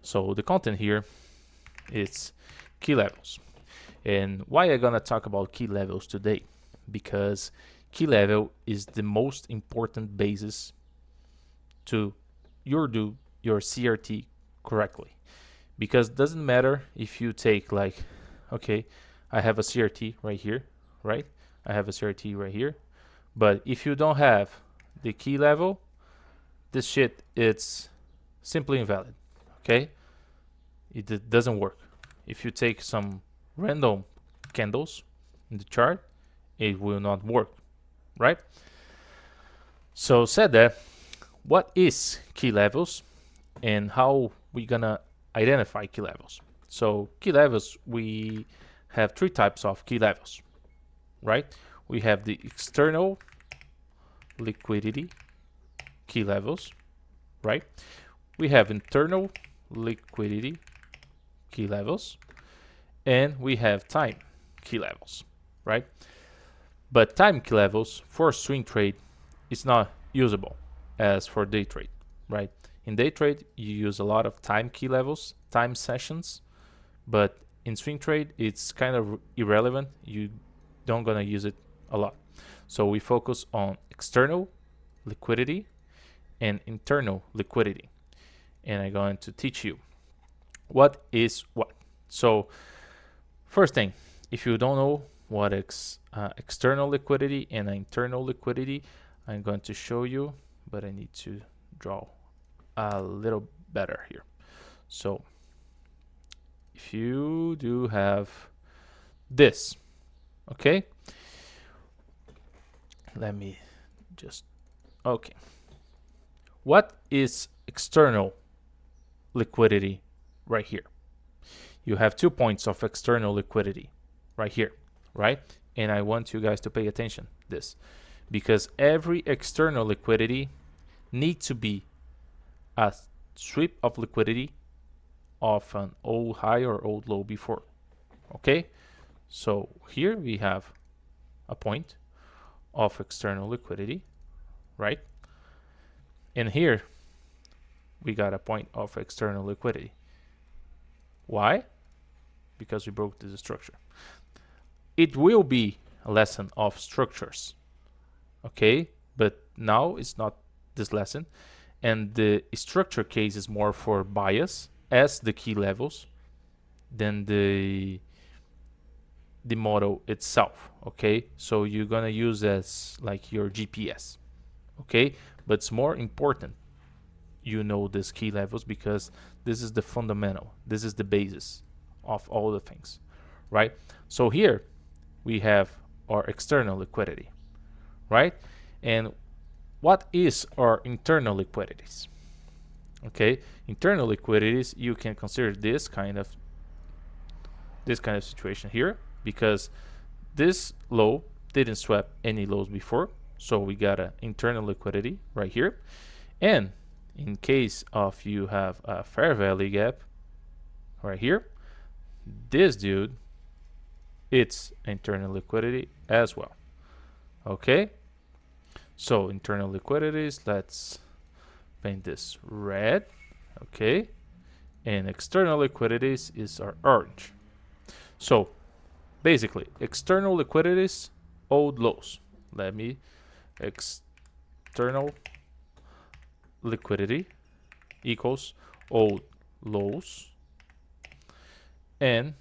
So the content here is key levels. And why I'm gonna talk about key levels today? Because key level is the most important basis to do your CRT correctly. Because it doesn't matter if you take like, okay, I have a CRT right here, right? I have a CRT right here. But if you don't have the key level, this shit it's simply invalid. Okay? It doesn't work. If you take some random candles in the chart, it will not work, right? So said that, what is key levels and how we gonna identify key levels? So key levels, we have three types of key levels, right? We have the external liquidity key levels, right? We have internal liquidity key levels, and we have time key levels, right? But time key levels for swing trade is not usable as for day trade, right? In day trade, you use a lot of time key levels, time sessions, but in swing trade, it's kind of irrelevant. You don't gonna use it a lot. So we focus on external liquidity and internal liquidity. And I'm going to teach you what is what. So first thing, if you don't know what external liquidity and internal liquidity, I'm going to show you, but I need to draw a little better here. So if you do have this, okay, let me just, okay. What is external liquidity right here? You have 2 points of external liquidity right here, right? And I want you guys to pay attention to this, because every external liquidity needs to be a sweep of liquidity of an old high or old low before. Okay, so here we have a point of external liquidity, right? And here we got a point of external liquidity. Why? Because we broke the structure. It will be a lesson of structures, okay? But now it's not this lesson, and the structure case is more for bias as the key levels than the model itself, okay? So you're gonna use as like your GPS, okay? But it's more important you know these key levels, because this is the fundamental, this is the basis of all the things, right? So here we have our external liquidity, right? And what is our internal liquidities? Okay, internal liquidities, you can consider this kind of situation here, because this low didn't swap any lows before, so we got an internal liquidity right here. And in case of you have a fair value gap right here, this dude, it's internal liquidity as well. Okay, so internal liquidities, let's paint this red. Okay, and external liquidities is our orange. So basically, external liquidities, old lows. Let me external liquidity equals old lows and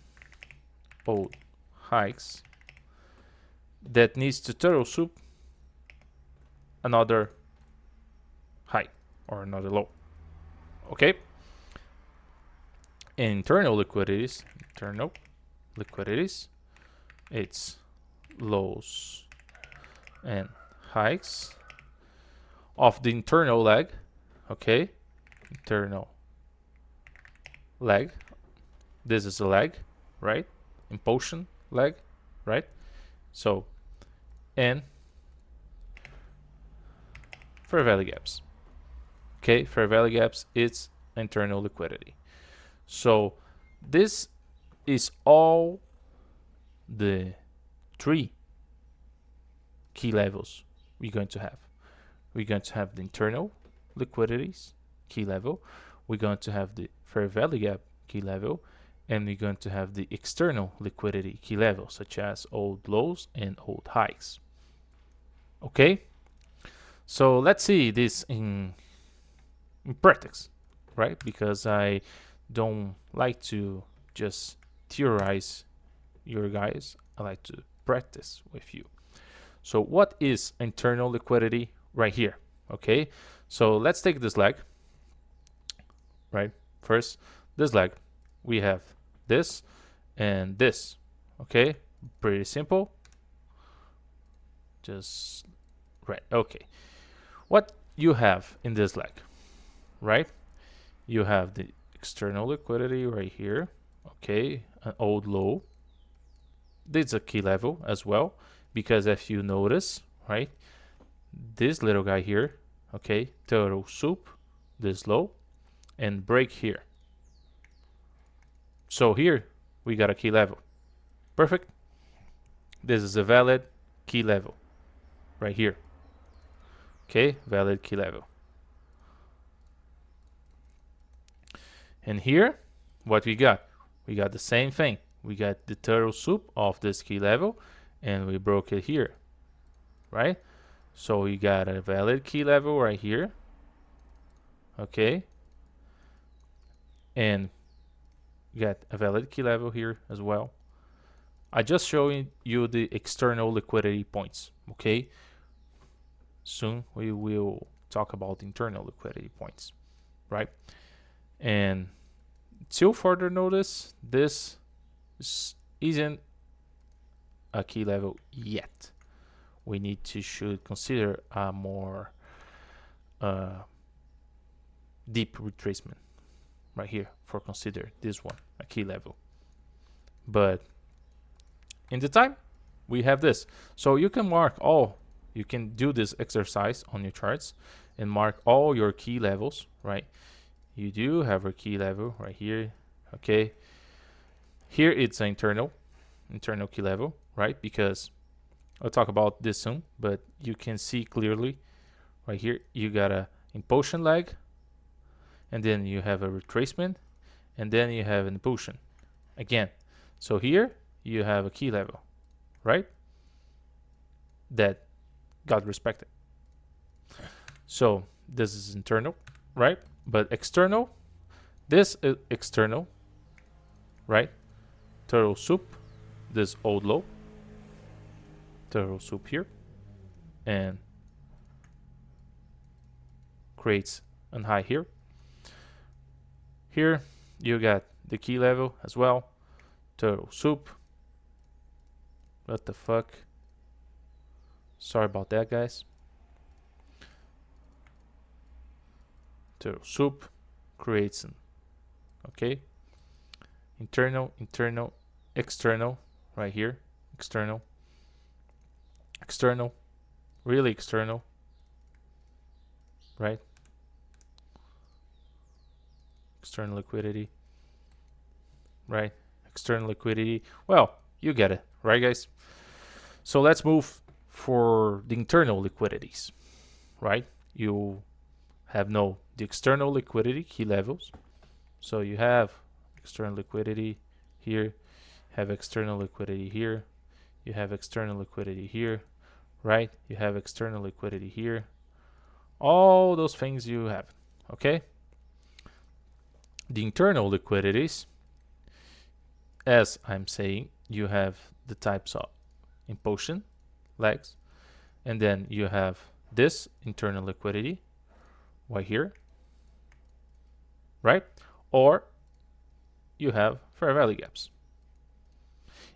old hikes that needs to turtle soup another high or another low. Okay, internal liquidities, it's lows and hikes of the internal leg. Okay, internal leg, this is a leg, right? Impulsion leg, right? So, and fair value gaps. Okay, fair value gaps, it's internal liquidity. So this is all the three key levels we're going to have. We're going to have the internal liquidities key level. we're going to have the fair value gap key level, and we're going to have the external liquidity key level, such as old lows and old highs. Okay, so let's see this in practice, right? Because I don't like to just theorize your guys, I like to practice with you. So what is internal liquidity right here? Okay, so let's take this leg, right? First, this leg, we have this and this. Okay, pretty simple. Just right. Okay, what you have in this leg, right? You have the external liquidity right here. Okay, an old low. This is a key level as well, because if you notice, right, this little guy here, okay, total soup, this low, and break here. So here we got a key level. Perfect. This is a valid key level right here. Okay, valid key level. And here, what we got? We got the same thing. We got the total soup of this key level, and we broke it here, right? So we got a valid key level right here. Okay, and we got a valid key level here as well. I just showing you the external liquidity points. Okay, soon we will talk about internal liquidity points, right? And till further notice, this isn't a key level yet. We need to should consider a more deep retracement right here for consider this one a key level. But in the time we have this, so you can mark all. You can do this exercise on your charts and mark all your key levels, right? You do have a key level right here. Okay, here it's an internal key level, right? Because I'll talk about this soon, but you can see clearly right here you got a impulsion lag, and then you have a retracement, and then you have an impulsion again. So here you have a key level, right? That got respected. So this is internal, right? But external, this is external, right? Total soup, this old low, total soup here, and creates an high here. Here you got the key level as well, total soup. What the fuck? Sorry about that, guys. Total soup creates an okay. Internal, external, right here. External, really external, right? External liquidity, right? External liquidity. Well, you get it, right, guys? So let's move for the internal liquidities, right? You have the external liquidity key levels. So you have external liquidity here, have external liquidity here, you have external liquidity here, right? You have external liquidity here. All those things you have, okay? The internal liquidities, as I'm saying, you have the types of impulsion legs, and then you have this internal liquidity right here, right? Or you have fair value gaps.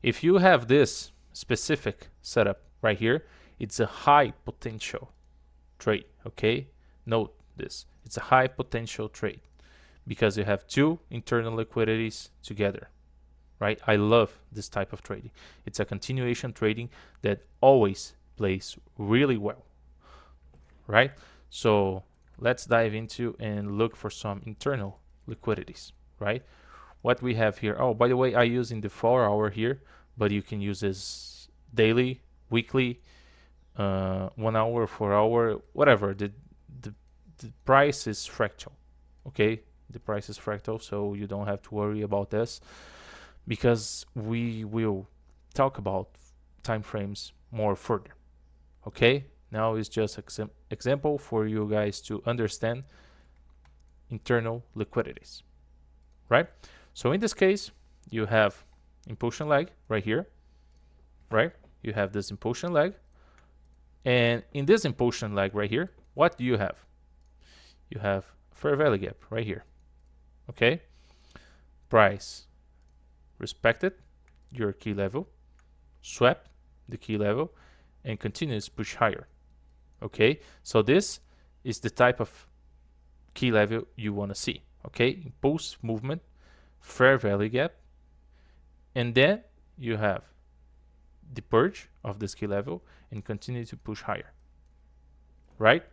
If you have this specific setup right here, it's a high potential trade, okay? Note this, it's a high potential trade because you have two internal liquidities together, right? I love this type of trading. It's a continuation trading that always plays really well, right? So let's dive into and look for some internal liquidities, right? What we have here, oh, by the way, I use in the 4 hour here, but you can use this daily, weekly, 1 hour, 4 hour, whatever. The price is fractal, okay? the price is fractal, so you don't have to worry about this, because we will talk about time frames more further. Okay, now it's just example for you guys to understand internal liquidities, right? So in this case, you have impulsion lag right here, right? You have this impulsion lag, and in this impulsion lag right here, what do you have? You have fair value gap right here. Okay, price respected your key level, swept the key level, and continues push higher. Okay, so this is the type of key level you want to see. Okay, impulse movement, fair value gap, and then you have the purge of this key level and continue to push higher, right?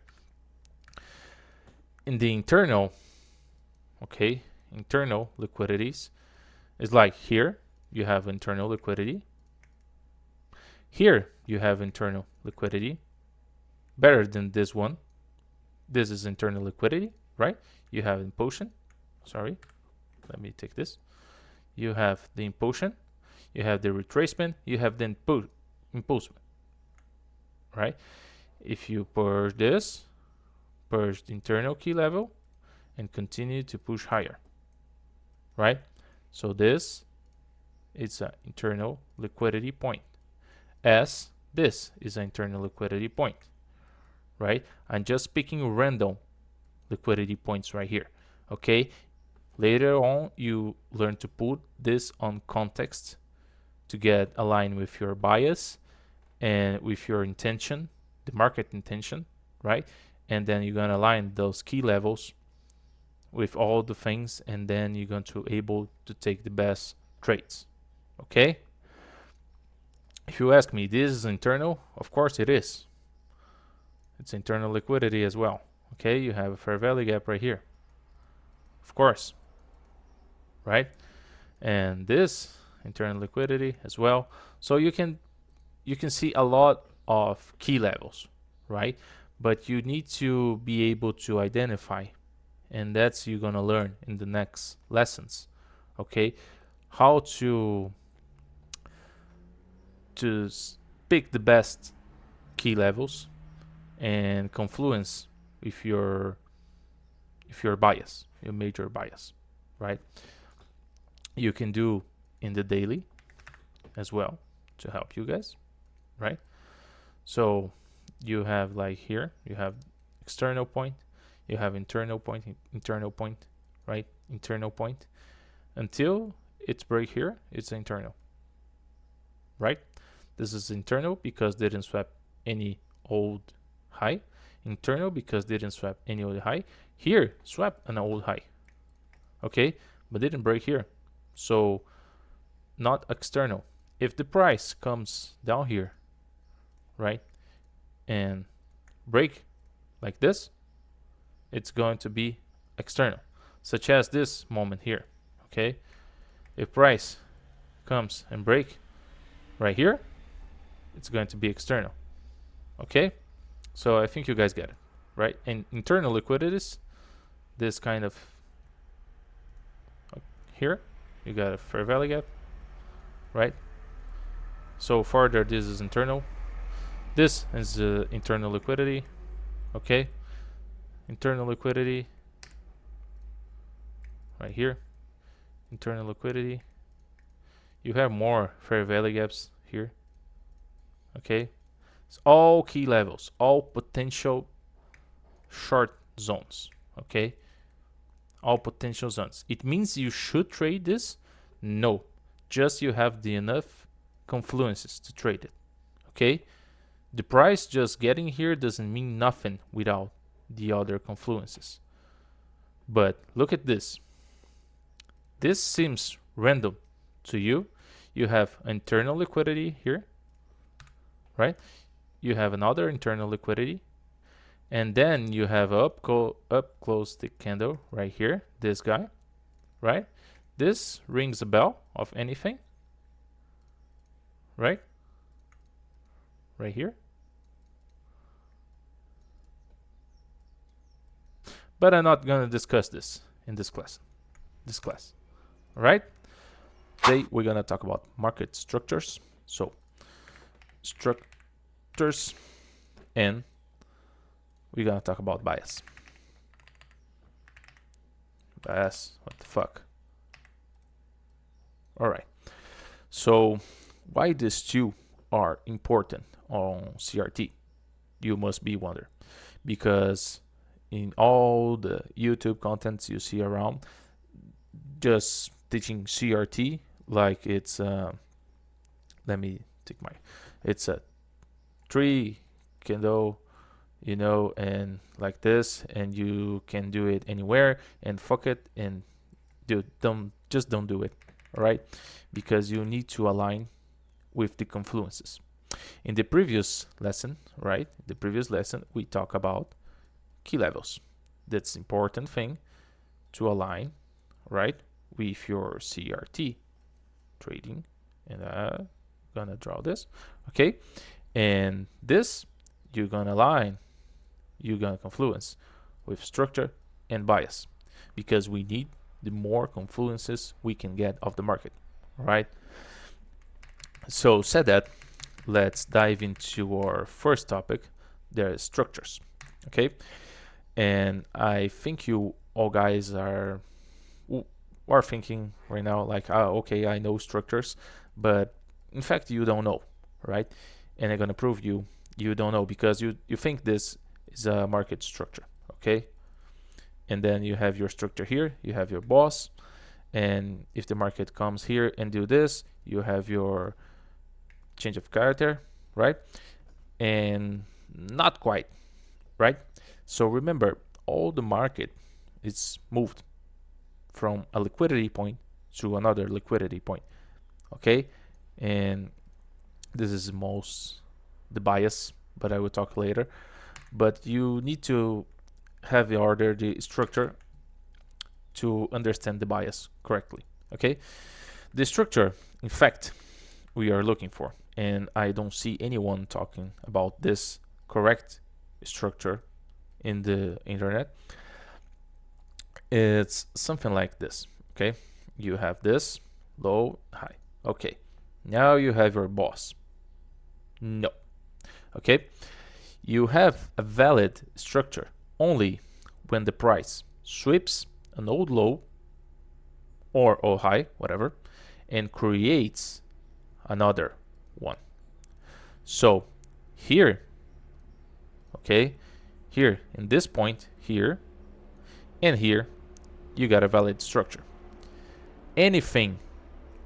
In the internal, okay, internal liquidities is like here you have internal liquidity, here you have internal liquidity, better than this one. This is internal liquidity, right? You have impulsion, sorry, let me take this. You have the impulsion, you have the retracement, you have the impulsement, right? If you purge this, purge the internal key level and continue to push higher, right? So this is an internal liquidity point, as this is an internal liquidity point, right? I'm just picking random liquidity points right here, okay? Later on, you learn to put this on context to get aligned with your bias and with your intention, the market intention, right? And then you're gonna align those key levels with all the things, and then you're going to able to take the best trades, okay? If you ask me, this is internal? Of course it is. It's internal liquidity as well, okay? You have a fair value gap right here, of course, right? And this internal liquidity as well. So you can see a lot of key levels, right? But you need to be able to identify, and that's you're gonna learn in the next lessons, okay? How to pick the best key levels and confluence with your bias, your major bias, right? You can do in the daily as well to help you guys, right? So you have like here, you have external point, you have internal point, right? Internal point. Until it's break here, it's internal, right? This is internal because didn't swap any old high. Internal because didn't swap any old high. Here, swap an old high, okay? But didn't break here. So not external. If the price comes down here, right, and break like this, it's going to be external, such as this moment here, okay? If price comes and break right here, it's going to be external, okay? So I think you guys get it, right? And internal liquidities, this kind of here, you got a fair value gap, right? So further, this is internal. This is internal liquidity, okay? Internal liquidity right here, internal liquidity. You have more fair value gaps here, okay? It's all key levels, all potential short zones, okay? All potential zones. It means you should trade this? No, just you have the enough confluences to trade it, okay? The price just getting here doesn't mean nothing without the other confluences. But look at this. This seems random to you. You have internal liquidity here, right? You have another internal liquidity, and then you have up close the candle right here, this guy, right? This rings a bell of anything, right? Right here. But I'm not gonna discuss this. in this class. All right. Today we're gonna talk about market structures. So structures, and we're gonna talk about bias. Bias, what the fuck? All right. So why these two are important on CRT? You must be wondering, because in all the YouTube contents you see around, just teaching CRT like it's let me take my, it's a tree candle, you know, and like this, and you can do it anywhere and fuck it, and don't do it. All right, because you need to align with the confluences. In the previous lesson, right, we talk about key levels. That's important thing to align, right, with your CRT trading. And I'm gonna draw this, okay, and this you're gonna align, you're gonna confluence with structure and bias, because we need the more confluences we can get of the market. All right, so said that, let's dive into our first topic. There is structures, okay, and I think you all guys are thinking right now like, oh, okay, I know structures, but in fact you don't know, right? And I'm gonna prove you don't know, because you think this is a market structure, okay? And then you have your structure here, you have your boss, and if the market comes here and do this, you have your change of character, right? And not quite, right? So remember, all the market is moved from a liquidity point to another liquidity point, okay? And this is the bias, but I will talk later. But you need to have the structure to understand the bias correctly, okay? The structure, in fact, we are looking for, and I don't see anyone talking about this correct structure in the internet. It's something like this, okay? You have this low, high, okay. Now you have your boss. No, okay. You have a valid structure only when the price sweeps an old low or old high, whatever, and creates another one. So here, okay, here in this point, here and here, you got a valid structure. Anything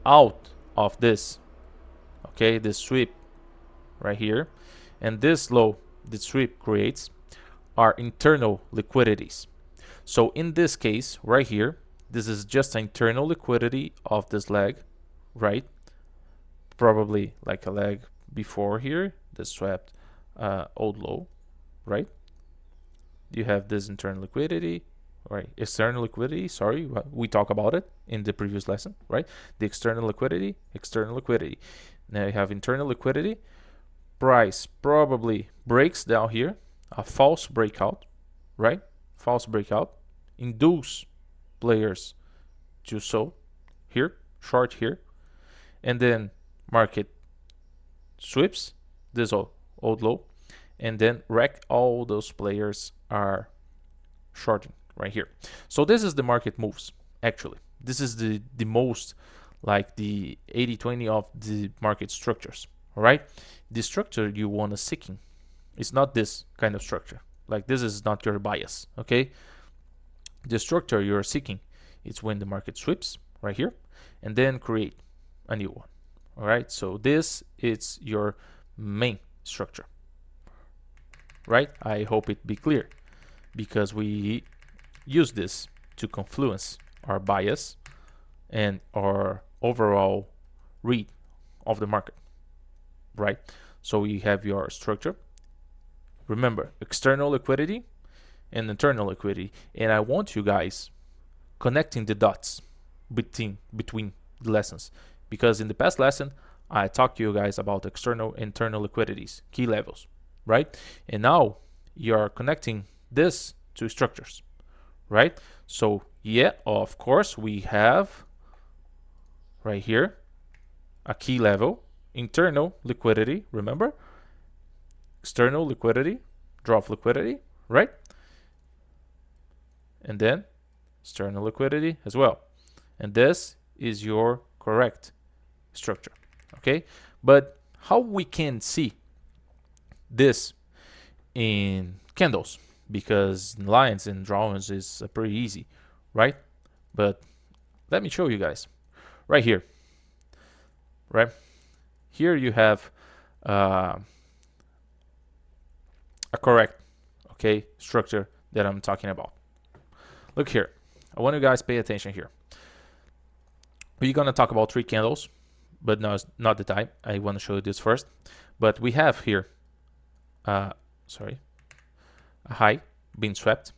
out of this, okay, this sweep right here, and this low the sweep creates, are internal liquidities. So in this case right here, this is just internal liquidity of this leg, right? Probably like a leg before here that swept old low, right? You have this internal liquidity, right? External liquidity, sorry, we talked about it in the previous lesson, right? The external liquidity. Now you have internal liquidity. Price probably breaks down here, a false breakout, right? False breakout, induce players to sell here, short here, and then market sweeps this old low, and then wreck all those players are shorting right here. So this is the market moves. Actually, this is the most, like the 80-20 of the market structures. All right, the structure you want to seeking is not this kind of structure. Like this is not your bias. Okay, the structure you're seeking, it's when the market sweeps right here and then create a new one. All right, so this is your main structure, right? I hope it be clear, because we use this to confluence our bias and our overall read of the market, right? So we have your structure. Remember, external liquidity and internal liquidity, and I want you guys connecting the dots between the lessons, because in the past lesson I talked to you guys about external internal liquidities, key levels, right? And now you're connecting this to structures, right? So Yeah, of course, we have right here a key level, internal liquidity, remember? External liquidity, drop liquidity, right? And then external liquidity as well. And this is your correct structure, okay? But how we can see this in candles? Because in lines and drawings is pretty easy, right? But let me show you guys. Right here, right? Here you have uh, a correct, okay, structure that I'm talking about. Look here. I want you guys to pay attention here. We're going to talk about 3 candles, but no, it's not the time. I want to show you this first. But we have here, a high being swept,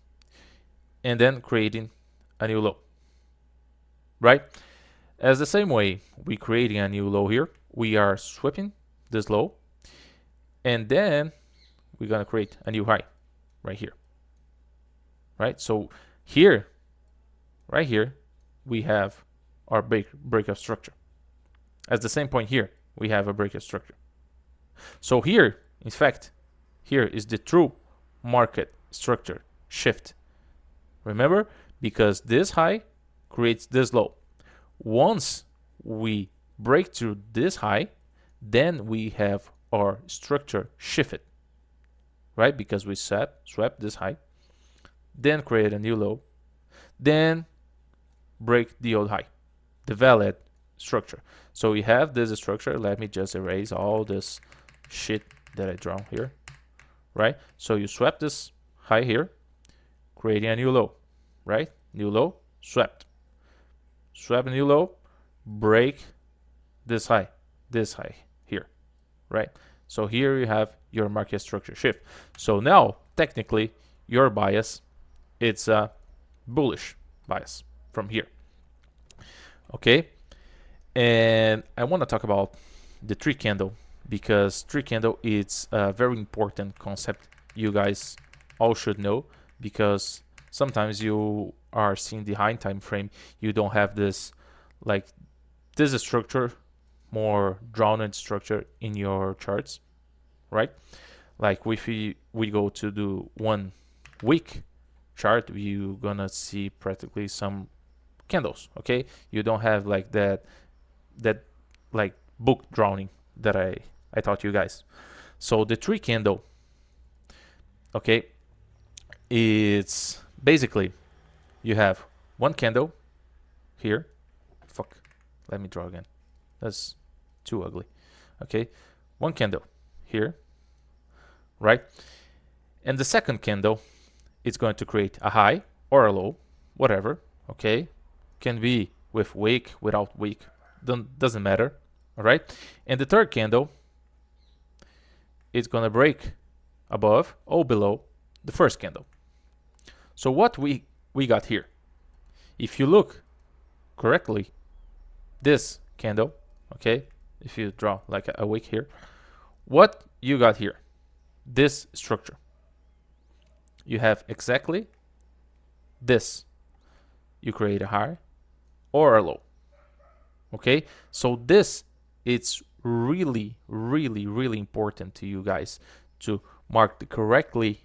and then creating a new low, right? As the same way we creating a new low here, we are sweeping this low, and then we're going to create a new high right here, right? So here, right here, we have our breakout structure. At the same point here, we have a breakout structure. So here, in fact, here is the true market structure shift. Remember, because this high creates this low. Once we break through this high, then we have our structure shifted, right? Because we swept this high, then create a new low, then break the old high, the valid structure. So we have this structure. Let me just erase all this shit that I draw here, right? So you swap this high here, creating a new low, right? New low, swept. Swap a new low, break this high here, right? So here you have your market structure shift. So now, technically, your bias, it's a bullish bias from here, okay? And I want to talk about the 3 candle, because 3 candle is a very important concept you guys all should know, because sometimes you are seeing the high time frame, you don't have this like this structure, more drawn out structure in your charts, right? Like if we go to do 1 week chart, you're gonna see practically some candles, okay? You don't have like that like book drawing that I taught you guys. So the 3 candle, okay, it's basically you have 1 candle here. Fuck, let me draw again. That's too ugly. Okay, 1 candle here, right? And the second candle, it's going to create a high or a low, whatever. Okay, can be with wick, without wick, doesn't matter. All right, and the third candle, it's gonna break above or below the first candle. So what we got here, if you look correctly, this candle, okay, if you draw like a wick here, what you got here, this structure, you have exactly this. You create a high or a low, okay? So this, it's really important to you guys to mark the correctly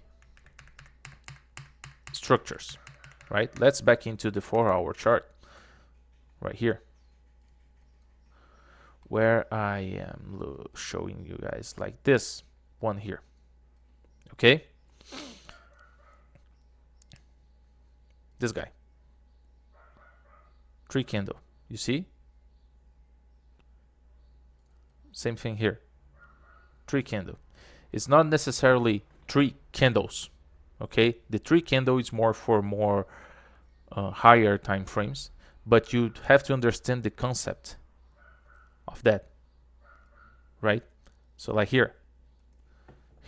structures, right? Let's back into the 4-hour chart right here, where I am showing you guys like this one here, okay? This guy, 3 candle, you see? Same thing here, 3 candle. It's not necessarily 3 candles, okay? The 3 candle is more for more higher time frames, but you have to understand the concept of that, right? So like here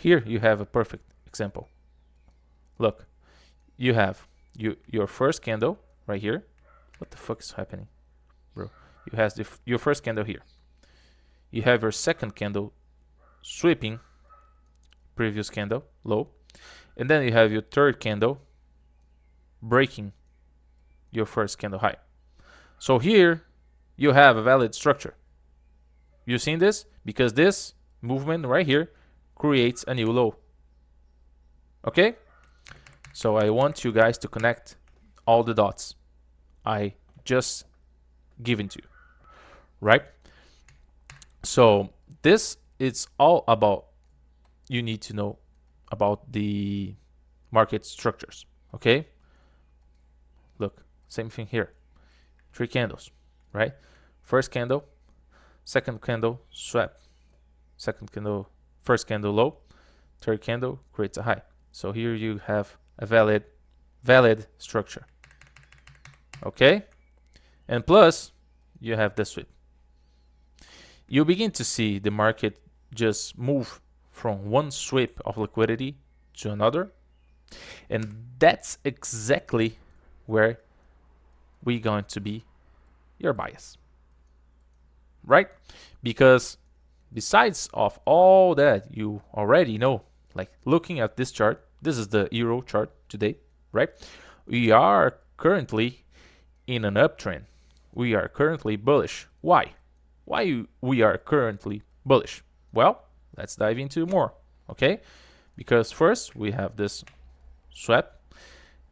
you have a perfect example. Look, you have your first candle right here. What the fuck is happening, bro? You have your first candle here. You have your second candle sweeping previous candle low, and then you have your third candle breaking your first candle high. So here you have a valid structure. You seen this? Because this movement right here creates a new low. Okay? So I want you guys to connect all the dots I just given to you, right? So this is all about, you need to know about the market structures. Okay, look, same thing here. 3 candles, right? First candle, second candle, swap, second candle, first candle low, third candle creates a high. So here you have a valid structure. Okay, and plus you have the sweep. You begin to see the market just move from one sweep of liquidity to another, and that's exactly where we're going to be your bias, right? Because besides of all that you already know, like looking at this chart, this is the euro chart today, right? We are currently in an uptrend. We are currently bullish. Why? Why we are currently bullish? Well, let's dive into more, okay? Because first we have this swap,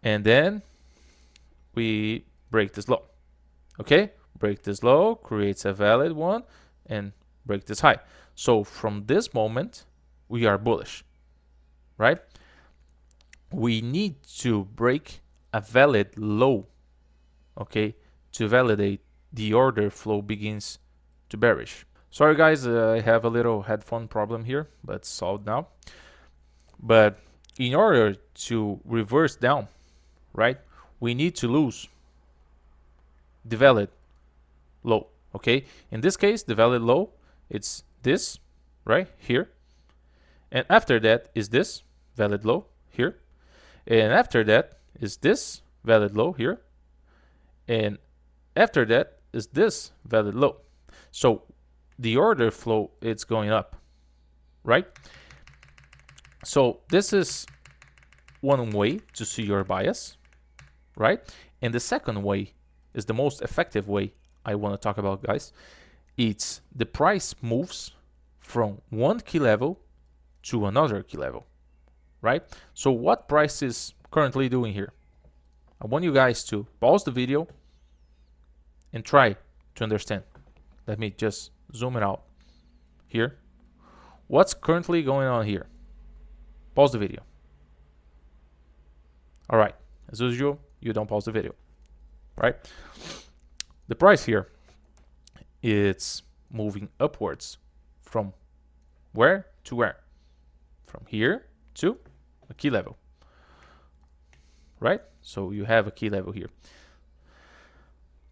and then we break this low, okay? Break this low, creates a valid one, and break this high. So from this moment, we are bullish, right? We need to break a valid low, okay, to validate the order flow begins to bearish. Sorry guys, I have a little headphone problem here, but solved now. But in order to reverse down, right, we need to lose the valid low, okay? In this case, the valid low, it's this, right, here. And after that is this valid low here. And after that is this valid low here. And after that is this valid low. So the order flow, it's going up, right? So this is one way to see your bias, right? And the second way is the most effective way I want to talk about, guys. It's the price moves from one key level to another key level, right? So what price is currently doing here? I want you guys to pause the video and try to understand. Let me just zoom it out here. What's currently going on here? Pause the video. All right, as usual, you don't pause the video, right? The price here, it's moving upwards from where to where? From here to a key level, right? So you have a key level here.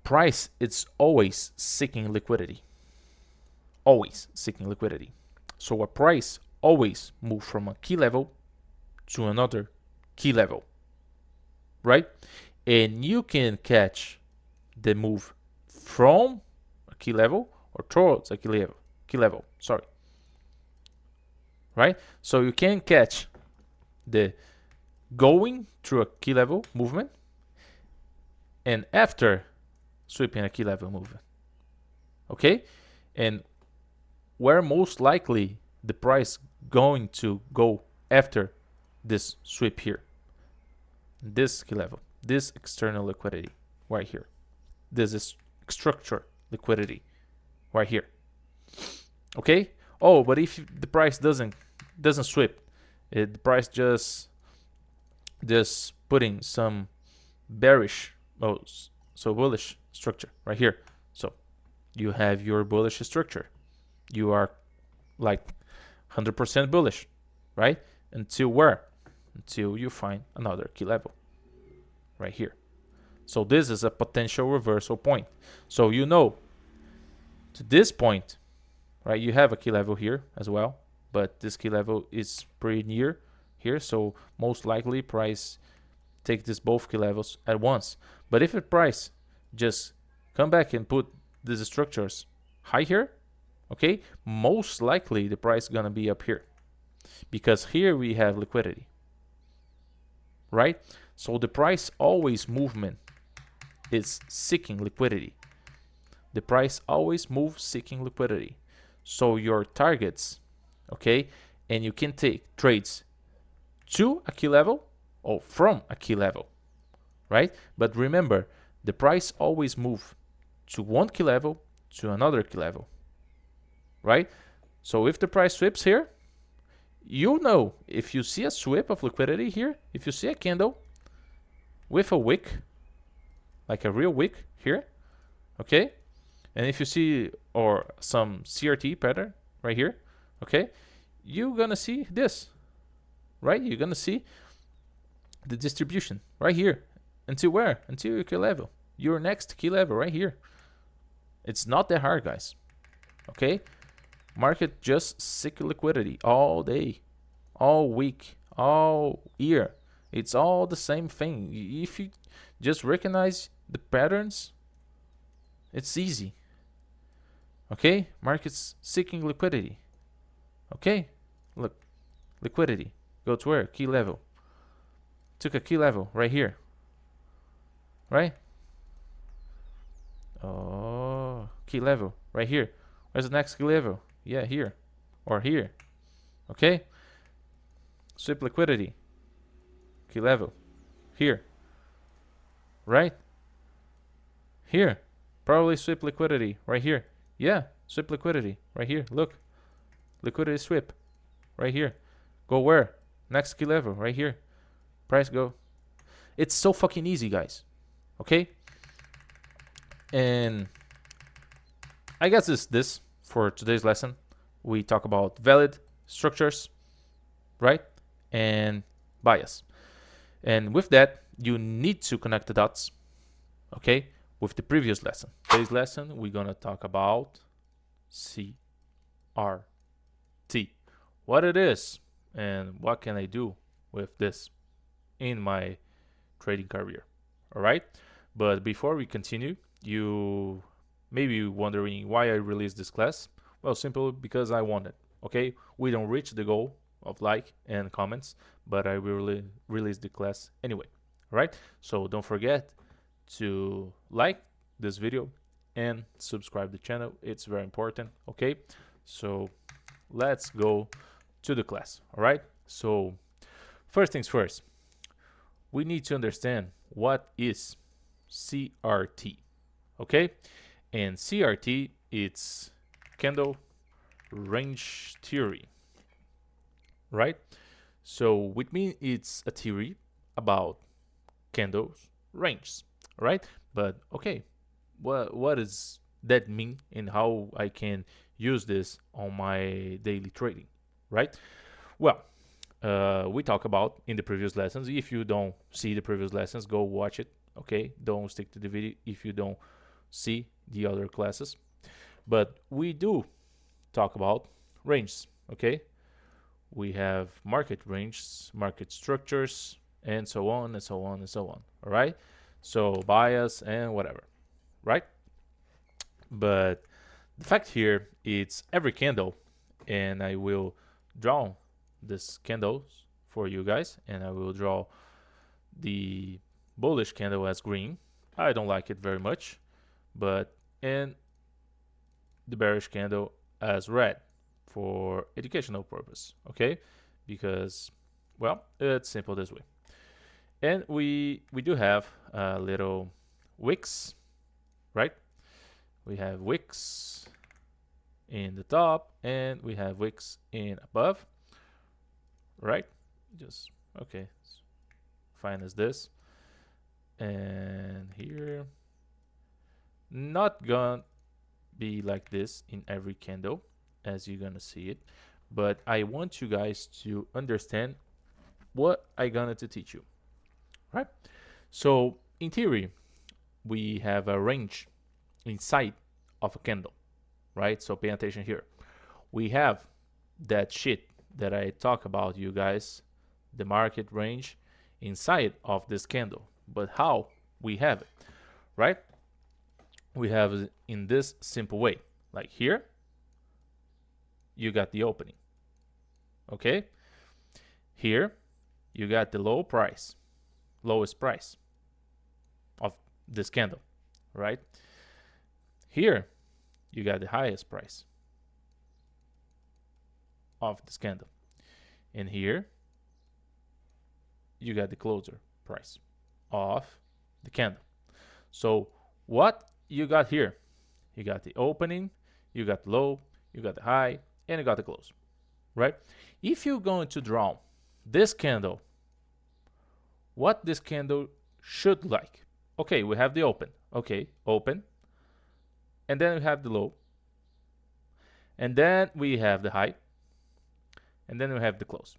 Price, it's always seeking liquidity. Always seeking liquidity. So a price always moves from a key level to another key level, right? And you can catch the move from a key level or towards a key level, sorry. Right? So you can catch the going through a key level movement and after sweeping a key level movement. Okay? And where most likely the price going to go after this sweep here? This key level, this external liquidity right here. This is structure liquidity right here. Okay? Oh, but if the price doesn't sweep, the price just putting some bearish, so bullish structure right here. So you have your bullish structure. You are like 100% bullish, right? Until where? Until you find another key level right here. So this is a potential reversal point. So you know, to this point, right, you have a key level here as well, but this key level is pretty near here, so most likely price take this both key levels at once. But if the price just come back and put these structures high here, okay, most likely the price gonna be up here, because here we have liquidity, right? So the price always movement is seeking liquidity. The price always moves seeking liquidity. So your targets, okay, and you can take trades to a key level or from a key level, right? But remember, the price always moves to one key level to another key level, right? So if the price sweeps here, you know, if you see a sweep of liquidity here, if you see a candle with a wick, like a real wick here, okay, and if you see or some CRT pattern right here, okay, you're gonna see this, right? You're gonna see the distribution right here. Until where? Until your key level. Your next key level right here. It's not that hard, guys. Okay? Market just seek liquidity all day, all week, all year. It's all the same thing. If you just recognize the patterns, it's easy. Okay? Market's seeking liquidity. Okay? Look, liquidity. Go to where? Key level. Took a key level right here. Right? Oh, key level right here. Where's the next key level? Yeah, here or here. Okay? Sweep liquidity. Key level. Here. Right? Here. Probably sweep liquidity right here. Yeah, sweep liquidity right here. Look. Liquidity sweep right here. Go where? Next key level right here. Price go. It's so fucking easy, guys. Okay? And I guess it's this for today's lesson. We talk about valid structures, right? And bias. And with that, you need to connect the dots, okay, with the previous lesson. Today's lesson, we're gonna talk about CRT, what it is, and what can I do with this in my trading career. All right. But before we continue, you may be wondering why I released this class. Well, simply because I want it. Okay. We don't reach the goal of like and comments, but I will release the class anyway. All right. So don't forget to like this video and subscribe the channel. It's very important. Okay. So let's go to the class. All right. So first things first, we need to understand what is CRT, okay? And CRT, it's candle range theory, right? So with me, it's a theory about candles ranges, right? But okay, what does that mean and how I can use this on my daily trading, right? Well, we talk about in the previous lessons. If you don't see the previous lessons, go watch it. Okay, don't stick to the video if you don't see the other classes. But we do talk about ranges. Okay, we have market ranges, market structures, and so on and so on and so on. All right, so bias and whatever, right? But the fact here, it's every candle, and I will draw this candles for you guys, and I will draw the bullish candle as green. I don't like it very much, but and the bearish candle as red for educational purpose, okay? Because, well, it's simple this way. And we do have little wicks, right? We have wicks in the top and we have wicks in above, right? Just okay, fine as this. And here, not gonna be like this in every candle as you're gonna see it, but I want you guys to understand what I gonna to teach you, right? So in theory, we have a range inside of a candle, right? So pay attention here. We have that shit that I talk about, you guys, the market range inside of this candle. But how we have it, right? We have it in this simple way. Like here, you got the opening, okay? Here, you got the lowest price of this candle, right? Here you got the highest price of this candle, and here you got the closer price of the candle. So what you got here? You got the opening, you got low, you got the high, and you got the close, right? If you're going to draw this candle, what this candle should like? Okay, we have the open. Okay, open. And then we have the low. And then we have the high. And then we have the close.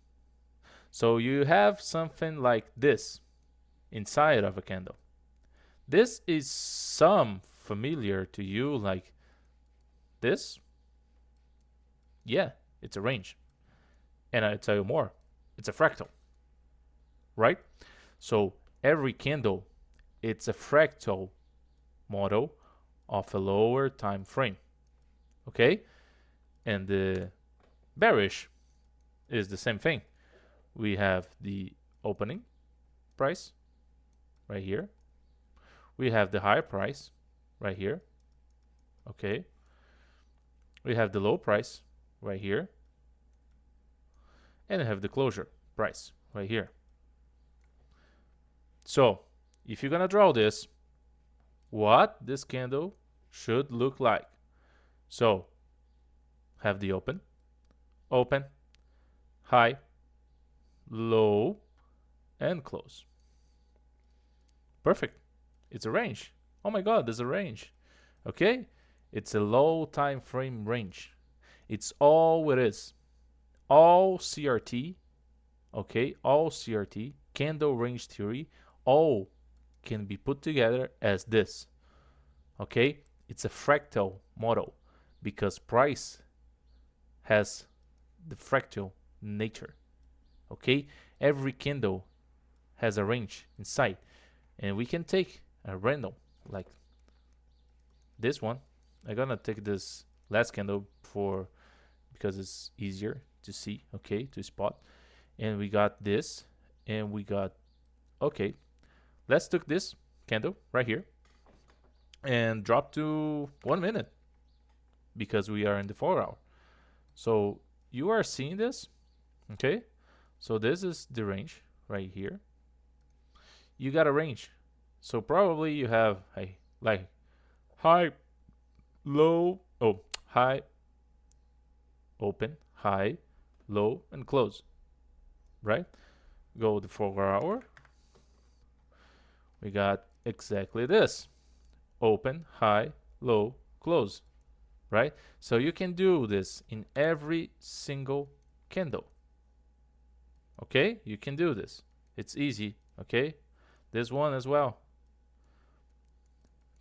So you have something like this inside of a candle. This is some familiar to you like this. Yeah, it's a range. And I'll tell you more. It's a fractal, right? So every candle, it's a fractal model of a lower time frame. Okay? And the bearish is the same thing. We have the opening price right here. We have the high price right here. Okay. We have the low price right here. And we have the closure price right here. So if you're gonna draw this, what this candle should look like. So have the open, open, high, low, and close. Perfect. It's a range. Oh my god, there's a range. Okay? It's a low time frame range. It's all it is. All CRT, okay? All CRT, candle range theory, all can be put together as this. Okay? It's a fractal model because price has the fractal nature. Okay? Every candle has a range inside, and we can take a random like this one. I'm gonna take this last candle because it's easier to see, okay, to spot. And we got this, and we got, okay, let's take this candle right here and drop to 1 minute because we are in the 4 hour. So you are seeing this, okay? So this is the range right here. You got a range. So probably you have a like high, low, oh, high, open, high, low, and close, right? Go to 4 hour. We got exactly this. Open, high, low, close, right? So you can do this in every single candle. Okay, you can do this. It's easy, okay? This one as well.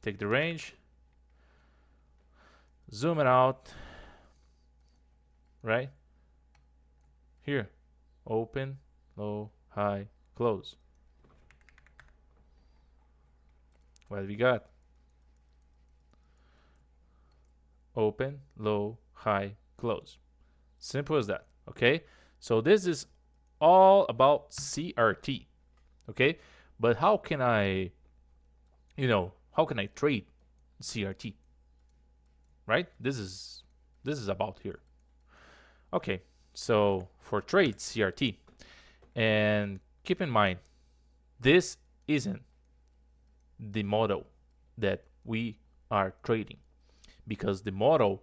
Take the range, zoom it out, right? Here, open, low, high, close. What we got? Open, low, high, close. Simple as that, okay? So this is all about CRT, okay? But how can I, how can I trade CRT, right? This is about here. Okay, so for trade CRT, and keep in mind, this isn't the model that we are trading, because the model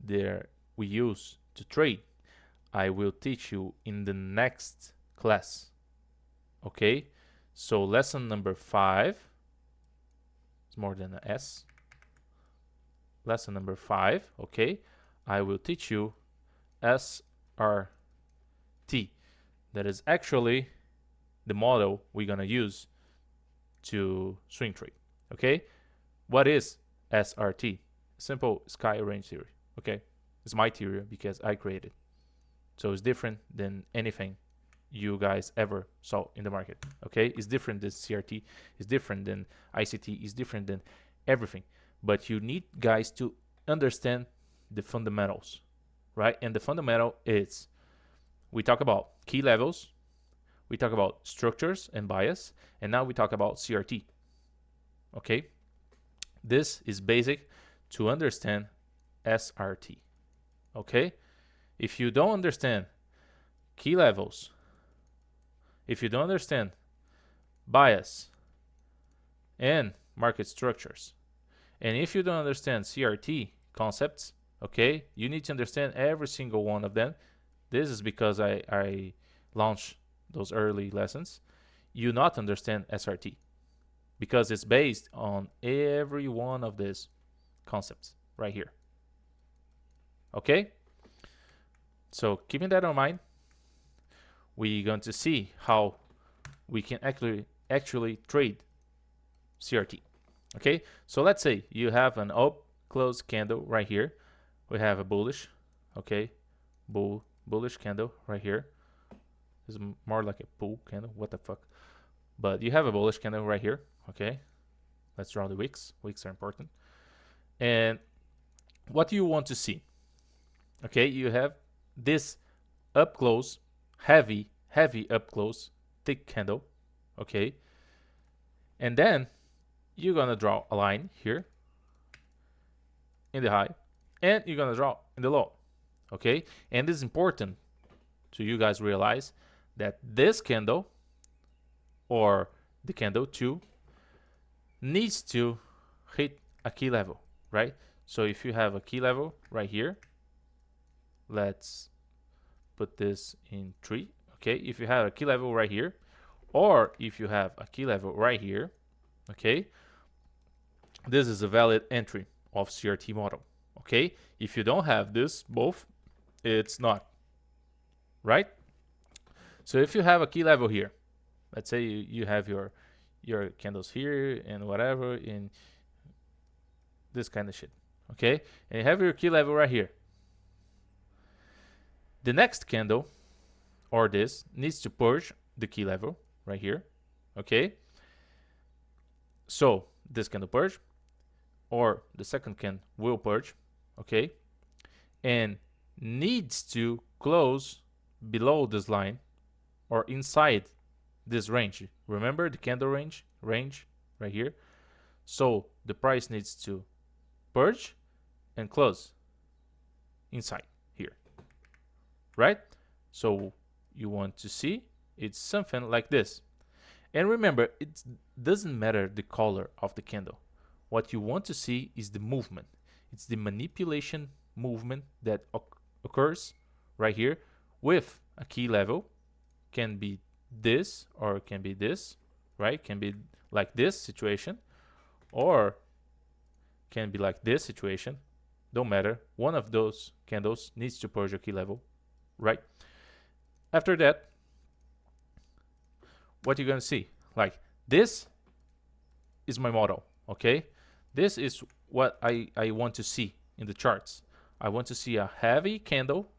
that we use to trade, I will teach you in the next class. Okay, so lesson number 5, it's more than an S. Lesson number 5, okay, I will teach you SRT. That is actually the model we're gonna use to swing trade. Okay, what is SRT? Simple sky range theory. Okay, it's my theory because I created. So it's different than anything you guys ever saw in the market. Okay, it's different than CRT, it's different than ICT, it's different than everything. But you need guys to understand the fundamentals, right? And the fundamental is, we talk about key levels, we talk about structures and bias, and now we talk about CRT. Okay, This is basic to understand SRT. Okay? If you don't understand key levels, if you don't understand bias and market structures, and if you don't understand CRT concepts, okay, you need to understand every single one of them. This is because I launched those early lessons. You not understand SRT because it's based on every one of these concepts right here. Okay? So keeping that in mind, we're going to see how we can actually trade CRT. Okay, so let's say you have an up close candle right here. We have a bullish, okay, bullish candle right here. This is more like a bull candle. What the fuck? But you have a bullish candle right here. Okay, let's draw the wicks. Wicks are important. And what do you want to see? Okay, you have this up close, heavy up close, thick candle. Okay, and then you're gonna draw a line here in the high, and you're gonna draw in the low. Okay, and it's important to you guys realize that this candle or the candle 2 needs to hit a key level, right? So if you have a key level right here, let's put this in 3. Okay, if you have a key level right here, or if you have a key level right here, okay, this is a valid entry of CRT model. Okay, if you don't have this both, it's not, right? So if you have a key level here, let's say you have your candles here and whatever in this kind of shit, okay, and you have your key level right here. The next candle or this needs to purge the key level right here, okay. So this candle purge, or the second candle will purge, okay, and needs to close below this line or inside this range. Remember the candle range right here. So the price needs to purge and close inside here, right? So you want to see it's something like this. And remember, it doesn't matter the color of the candle. What you want to see is the movement. It's the manipulation movement that occurs right here with a key level. Can be this or can be this, right? Can be like this situation or can be like this situation. Don't matter. One of those candles needs to purge a key level, right? After that, what you're going to see, like this is my model, okay? This is what I want to see in the charts. I want to see a heavy candle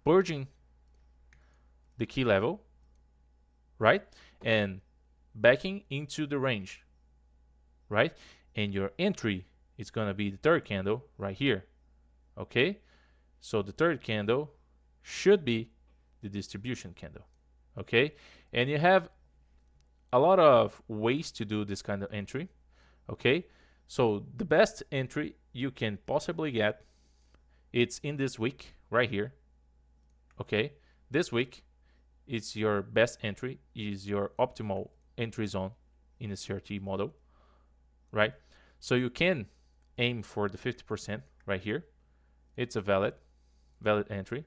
purging the key level, right? And backing into the range, right? And your entry is going to be the third candle right here, okay? So the third candle should be the distribution candle, okay? And you have a lot of ways to do this kind of entry, okay? So the best entry you can possibly get, it's in this week right here, okay? This week, it's your best entry, is your optimal entry zone in a CRT model, right? So you can aim for the 50% right here. It's a valid entry.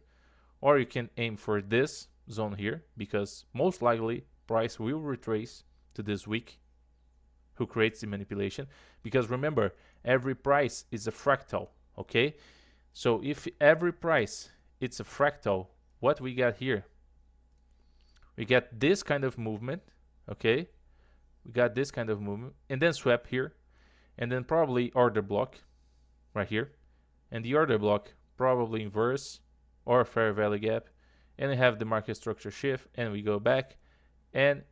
Or you can aim for this zone here, because most likely price will retrace to this week who creates the manipulation. Because remember, every price is a fractal, okay? So if every price it's a fractal, what we got here, we get this kind of movement, okay? We got this kind of movement, and then swap here, and then probably order block right here, and the order block probably inverse or fair value gap, and we have the market structure shift, and we go back and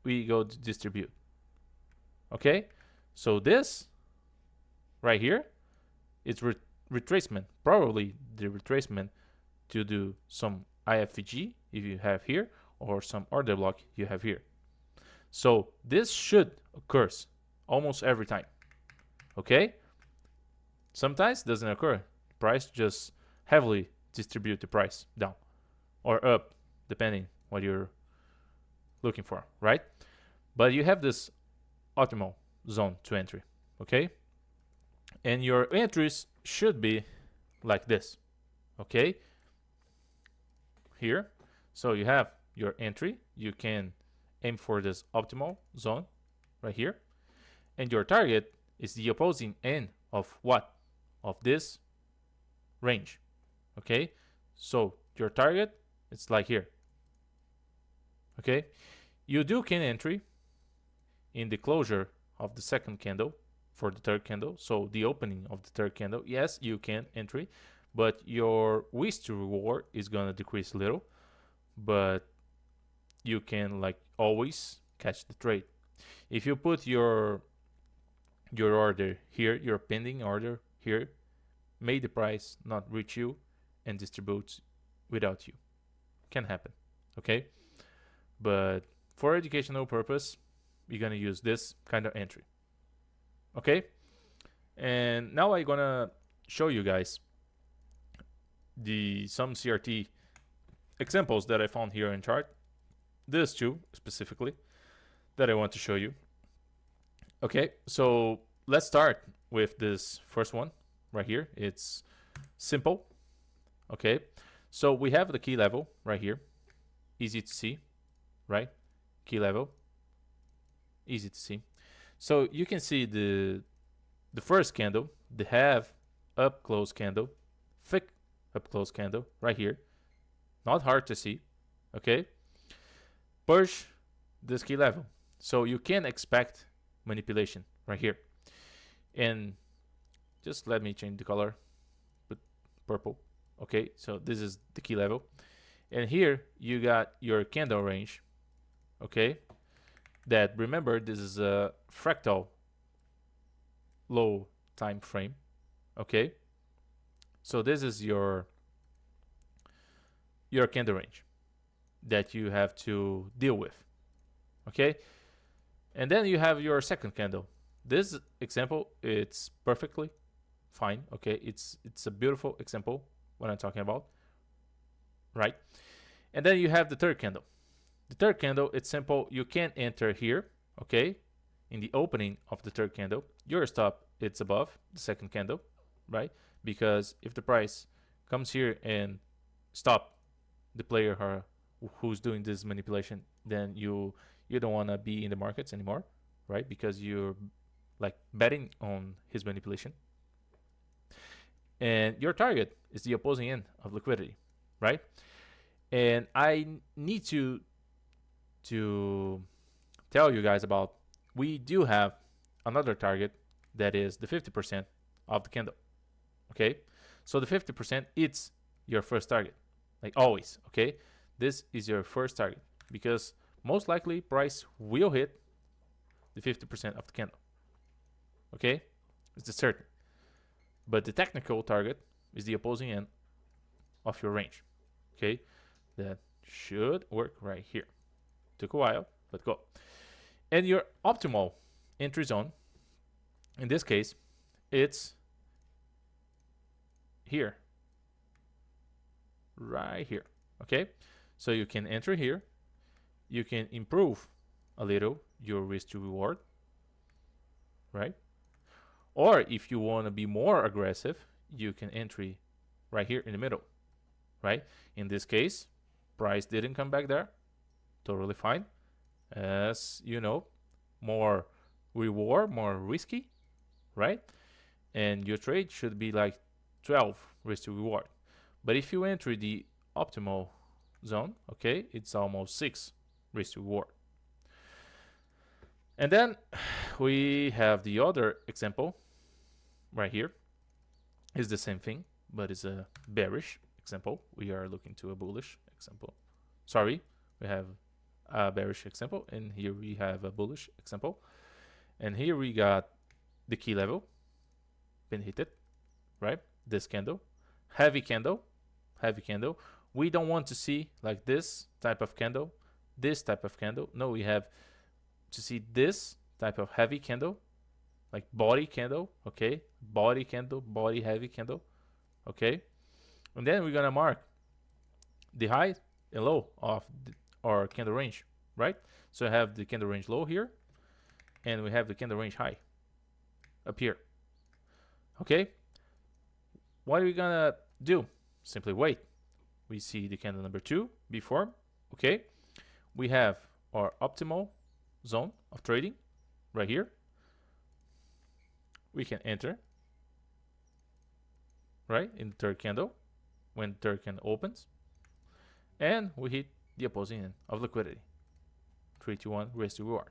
we go to distribute. Okay, so this right here is retracement, probably the retracement to do some IFVG if you have here, or some order block you have here. So this should occur almost every time. Okay? Sometimes it doesn't occur. Price just heavily distribute the price down or up, depending what you're looking for, right? But you have this optimal zone to entry, okay? And your entries should be like this, okay? Here, so you have your entry. You can aim for this optimal zone right here, and your target is the opposing end of what? Of this range, okay? So your target, it's like here, okay? You can entry in the closure of the second candle for the third candle, so the opening of the third candle. Yes, you can entry, but your risk to reward is gonna decrease a little, but you can like always catch the trade. If you put your order here, your pending order here, may the price not reach you and distributes without you. Can happen, okay? But for educational purpose, we're gonna use this kind of entry, okay? And now I'm gonna show you guys some CRT examples that I found here in chart. These two specifically that I want to show you. Okay, so let's start with this first one right here. It's simple. Okay, so we have the key level right here, easy to see, right? Key level, easy to see. So you can see the first candle, the half up close candle, thick up close candle right here, not hard to see. Okay, push this key level, so you can expect manipulation right here. And just let me change the color, put purple. Okay, so this is the key level, and here you got your candle range. Okay, that, remember, this is a fractal low time frame. Okay, so this is your candle range that you have to deal with. Okay, and then you have your second candle. This example, it's perfectly fine. Okay, it's a beautiful example what I'm talking about, right? And then you have the third candle. The third candle, it's simple. You can enter here, okay, in the opening of the third candle. Your stop, it's above the second candle, right? Because if the price comes here and stop the player who's doing this manipulation, then you don't want to be in the markets anymore, right? Because you're like betting on his manipulation. And your target is the opposing end of liquidity, right? And I need to tell you guys about, we do have another target that is the 50% of the candle. Okay, so the 50%, it's your first target, like always. Okay, this is your first target because most likely price will hit the 50% of the candle. Okay, it's certain. But the technical target is the opposing end of your range. Okay, that should work right here. Took a while, but go. And your optimal entry zone, in this case, it's here, right here. Okay, so you can enter here. You can improve a little your risk to reward, right? Or if you want to be more aggressive, you can entry right here in the middle, right? In this case, price didn't come back there. Totally fine. As you know, more reward, more risky, right? And your trade should be like 12 risk to reward. But if you enter the optimal zone, okay, it's almost 6 risk to reward. And then we have the other example right here. Is the same thing, but it's a bearish example. We are looking to a bullish example. Sorry, we have a bearish example, and here we have a bullish example. And here we got the key level, been hit it, right? This candle, heavy candle, heavy candle. We don't want to see like this type of candle, this type of candle. No, we have to see this type of heavy candle, like body candle, okay, body candle, body heavy candle, okay, and then we're gonna mark the high and low of our candle range, right? So I have the candle range low here, and we have the candle range high up here, okay. What are we gonna do? Simply wait. We see the candle number 2 before, okay. We have our optimal zone of trading right here. We can enter right in the third candle when the third candle opens, and we hit the opposing end of liquidity. 3 to 1 raise to reward.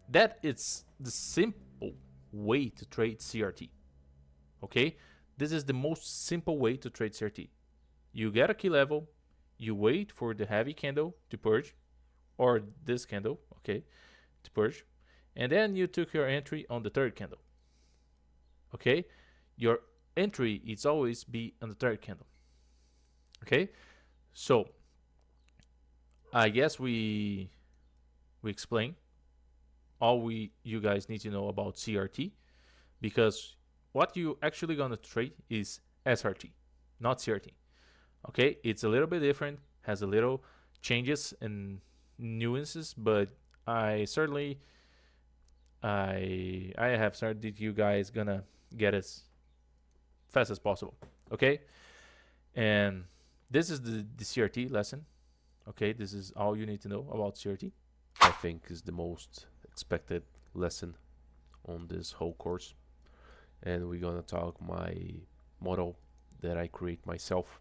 That is the simple way to trade CRT. Okay, this is the most simple way to trade CRT. You get a key level, you wait for the heavy candle to purge, or this candle, okay, to purge, and then you took your entry on the third candle. Okay, your entry is always be on the third candle. Okay, so I guess we explain all you guys need to know about CRT, because what you actually gonna trade is SRT, not CRT. Okay, it's a little bit different, has a little changes and nuances, but I certainly I have started you guys gonna get as fast as possible. Okay, and this is the CRT lesson. Okay, this is all you need to know about CRT. I think is the most expected lesson on this whole course, and we're gonna talk my model that I create myself,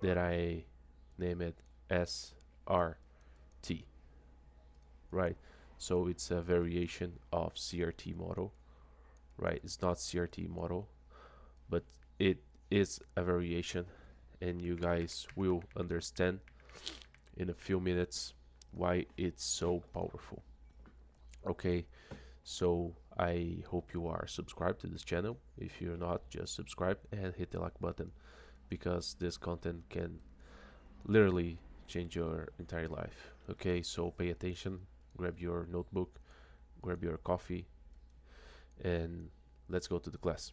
that I name it SRT, right? So it's a variation of CRT model, right? It's not CRT model, but it is a variation, and you guys will understand in a few minutes why it's so powerful. Okay, so I hope you are subscribed to this channel. If you're not, just subscribe and hit the like button, because this content can literally change your entire life. Okay, so pay attention, grab your notebook, grab your coffee, and let's go to the class,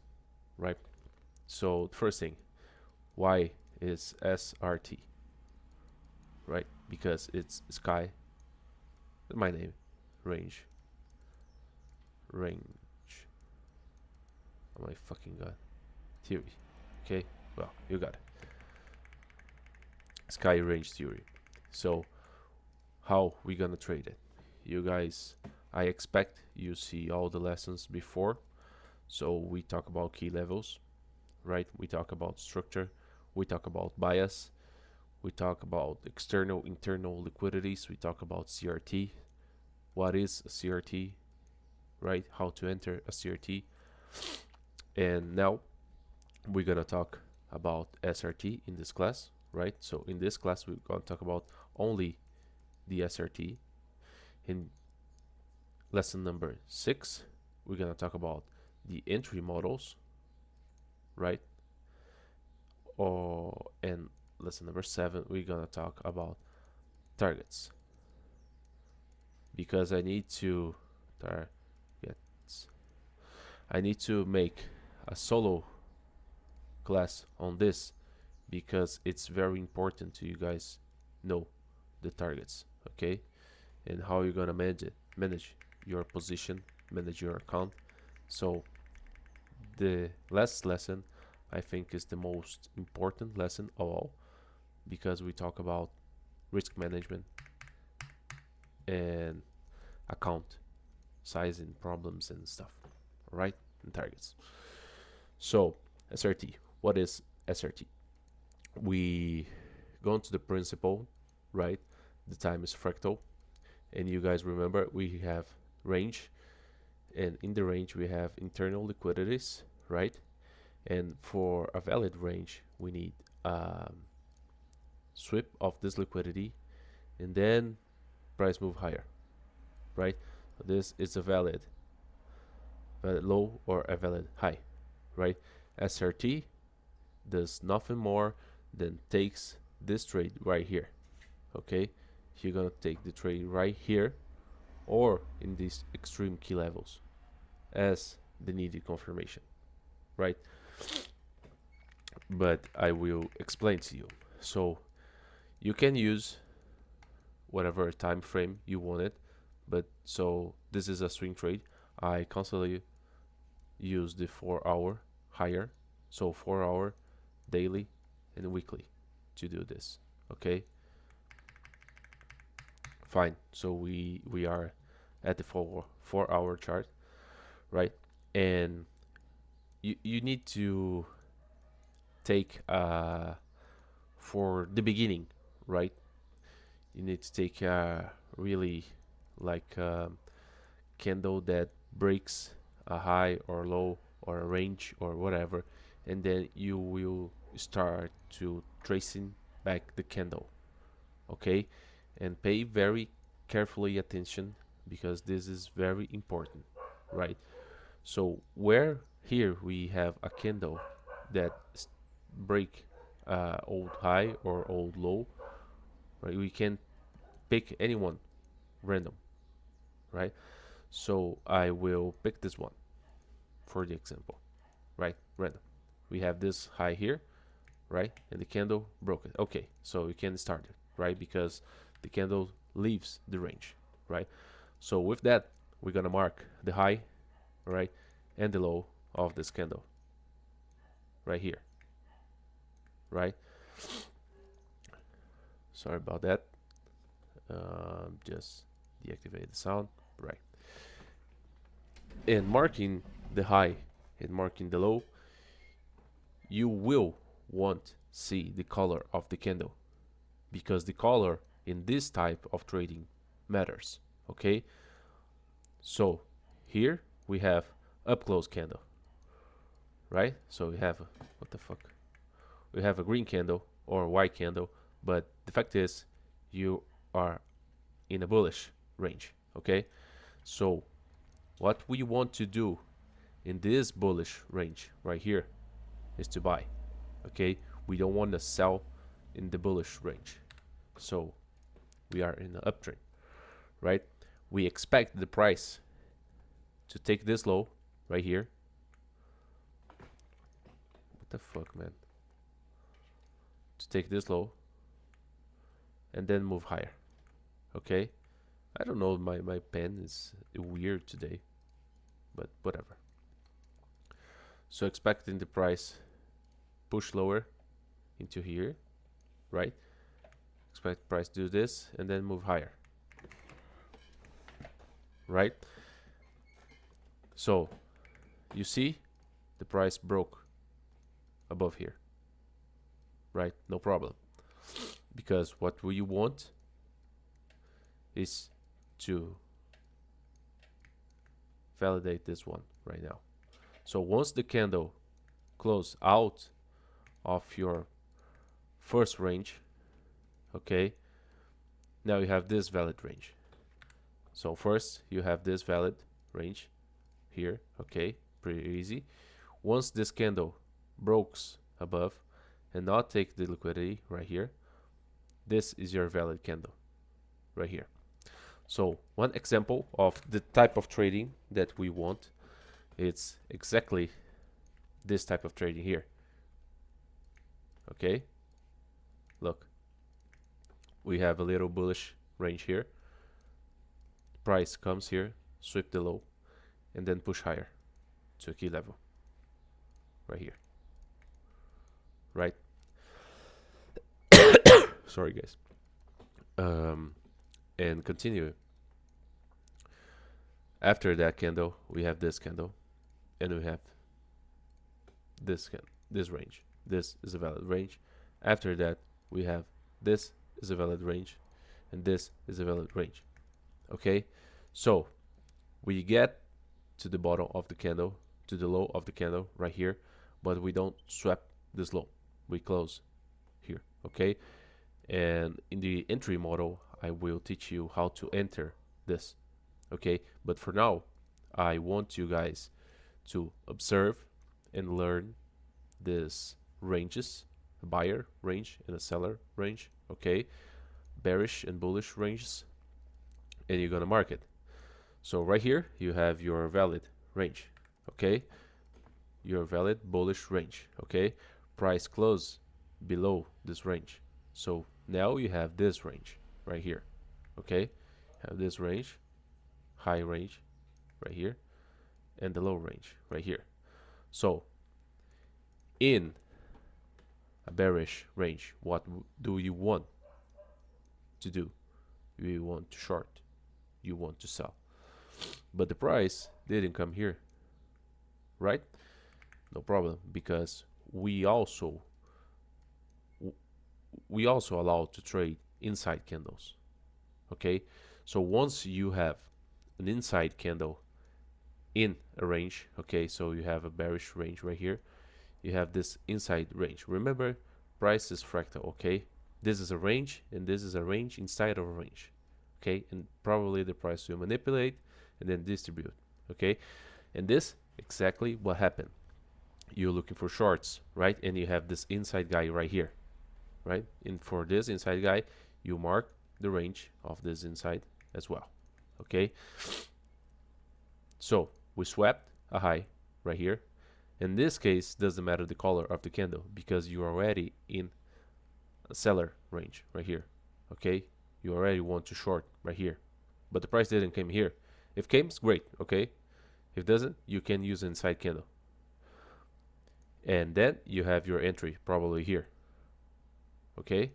right? So the first thing, why is SRT, right? Because it's sky, my name, range, range, oh my fucking god, theory. Okay, well, you got it. Sky range theory. So how we gonna trade it? You guys, I expect you see all the lessons before. So we talk about key levels, right? We talk about structure, we talk about bias, we talk about external internal liquidities, we talk about CRT, what is a CRT, right? How to enter a CRT. And now we're gonna talk about SRT in this class, right? So in this class we're gonna talk about only the SRT. In lesson number 6 we're gonna talk about the entry models, right? Or in lesson number 7 we're gonna talk about targets, because I need to targets. I need to make a solo class on this, because it's very important to you guys know the targets, okay, and how you're gonna manage your position, manage your account. So the last lesson I think is the most important lesson of all, because we talk about risk management and account sizing problems and stuff, right, and targets. So SRT, what is SRT? We go into the principle, right? The time is fractal, and you guys remember we have range, and in the range we have internal liquidities, right? And for a valid range we need sweep of this liquidity, and then price move higher, right? This is a valid low or a valid high, right? SRT does nothing more than takes this trade right here, okay? You're gonna take the trade right here or in these extreme key levels, as the needed confirmation, right? But I will explain to you. So you can use whatever time frame you wanted, but so this is a swing trade. I constantly use the 4 hour higher, so 4 hour daily and weekly to do this. Okay, fine. So we are at the 4 hour chart, right? And you need to take for the beginning, right? You need to take really like candle that breaks a high or low or a range or whatever, and then you will start to tracing back the candle. Okay, and pay very carefully attention because this is very important, right? So where here we have a candle that break old high or old low, right? We can pick anyone random, right? So I will pick this one for the example, right? Random. We have this high here, right? And the candle broke it. Okay, so we can start it, right? Because the candle leaves the range, right? So with that, we're gonna mark the high, right, and the low of this candle right here, right? Sorry about that. Just deactivate the sound, right? And marking the high and marking the low, you will want see the color of the candle because the color in this type of trading matters. Okay, so here we have up close candle, right? So we have what the fuck? We have a green candle or a white candle, but the fact is you are in a bullish range. Okay, so what we want to do in this bullish range right here is to buy. Okay, we don't want to sell in the bullish range. So we are in the uptrend, right? We expect the price to take this low right here. What the fuck, man? To take this low and then move higher. Okay, I don't know, my pen is weird today, but whatever. So expecting the price push lower into here, right? Expect price do this and then move higher, right? So you see the price broke above here, right? No problem, because what we want is to validate this one right now. So once the candle close out of your first range, okay, now you have this valid range. So first you have this valid range here, okay, pretty easy. Once this candle breaks above and not take the liquidity right here, this is your valid candle right here. So one example of the type of trading that we want, it's exactly this type of trading here. Okay, look, we have a little bullish range here. Price comes here, sweep the low, and then push higher to a key level right here, right? Sorry, guys. And continue. After that candle, we have this candle, and we have this range. This is a valid range. After that, we have this is a valid range, and this is a valid range. Okay, so we get to the bottom of the candle, to the low of the candle right here, but we don't swap this low. We close here. Okay, and in the entry model, I will teach you how to enter this. Okay, but for now, I want you guys to observe and learn these ranges, a buyer range and a seller range. Okay, bearish and bullish ranges, and you're gonna mark it. So right here you have your valid range. Okay, your valid bullish range. Okay, price close below this range. So now you have this range right here. Okay, have this range, high range right here, and the low range right here. So in a bearish range, what do you want to do? You want to short, you want to sell. But the price didn't come here, right? No problem, because we also allow to trade inside candles. Okay, so once you have an inside candle in a range, okay, so you have a bearish range right here, you have this inside range. Remember, price is fractal. Okay, this is a range and this is a range inside of a range. Okay, and probably the price will manipulate and then distribute. Okay, and this exactly what happened. You're looking for shorts, right? And you have this inside guy right here, right? And for this inside guy, you mark the range of this inside as well. Okay, so we swept a high right here. In this case, doesn't matter the color of the candle because you're already in a seller range right here. Okay, you already want to short right here, but the price didn't come here. If it comes, great. Okay, if it doesn't, you can use inside candle, and then you have your entry probably here. Okay,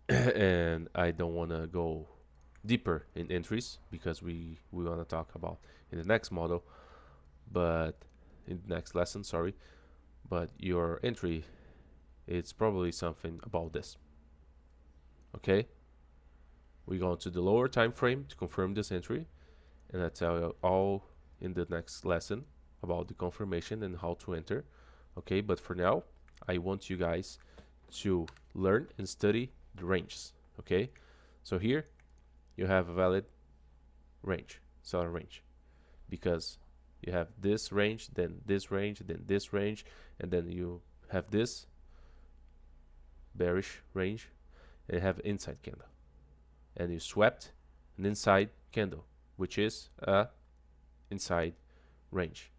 and I don't want to go deeper in entries because we want to talk about in the next model, but in the next lesson, sorry. But your entry, it's probably something about this. Okay, we go to the lower time frame to confirm this entry, and I tell you all in the next lesson about the confirmation and how to enter. Okay, but for now, I want you guys to learn and study the ranges. Okay, so here you have a valid range, seller range, because you have this range, then this range, then this range, and then you have this bearish range and have inside candle, and you swept an inside candle, which is a inside range.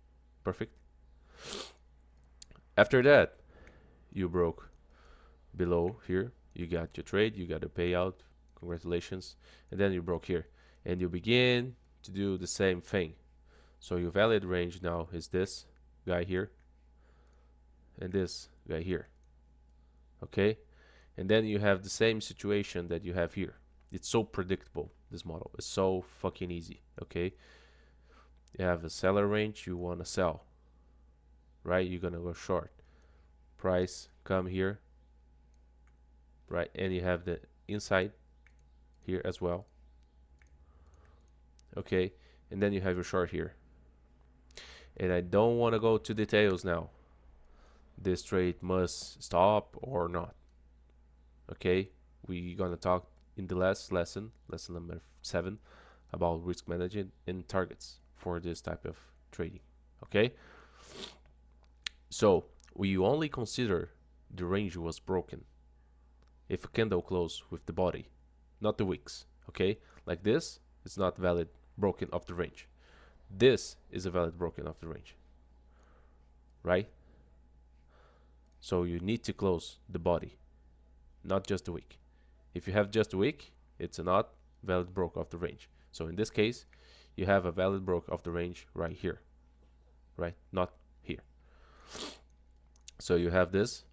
Perfect. After that, you broke below here, you got your trade, you got a payout, congratulations, and then you broke here, and you begin to do the same thing. So your valid range now is this guy here and this guy here. Okay, and then you have the same situation that you have here. It's so predictable. This model is so fucking easy. Okay, you have a seller range, you want to sell, right? You're gonna go short, price come here, right? And you have the inside here as well. Okay, and then you have your short here, and I don't want to go to details now. This trade must stop or not. Okay, we gonna talk in the last lesson, lesson number 7, about risk management and targets for this type of trading. Okay, so we only consider the range was broken if a candle closed with the body, not the wicks. Okay, like this, it's not valid broken of the range. This is a valid broken of the range, right? So you need to close the body, not just the wick. If you have just a wick, it's a not valid broke of the range. So in this case, you have a valid broke of the range right here, right? Not here. So you have this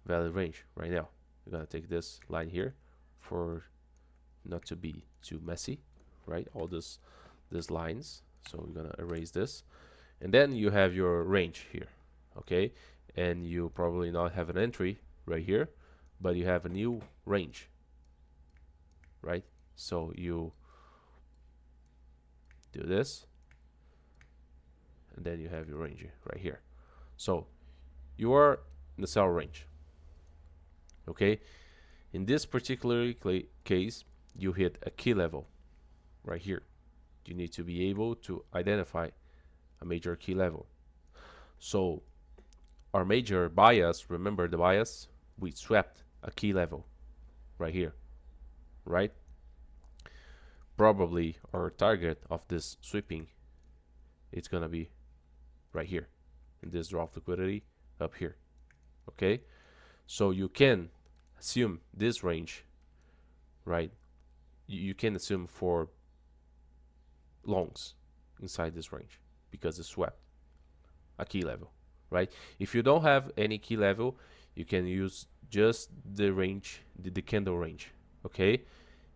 valid range right now. You're gonna take this line here for not to be too messy, right? All these lines. So we're gonna erase this, and then you have your range here, okay? And you probably not have an entry right here, but you have a new range, right? So you do this, and then you have your range right here. So you are in the sell range, okay? In this particular case, you hit a key level right here. You need to be able to identify a major key level. So our major bias, remember the bias, we swept a key level right here, right? probably our target of this sweeping, it's gonna be right here in this draw of liquidity up here. Okay, so you can assume this range, right? You can assume for longs inside this range because it's swept a key level, right? If you don't have any key level, you can use just the range, the candle range. Okay,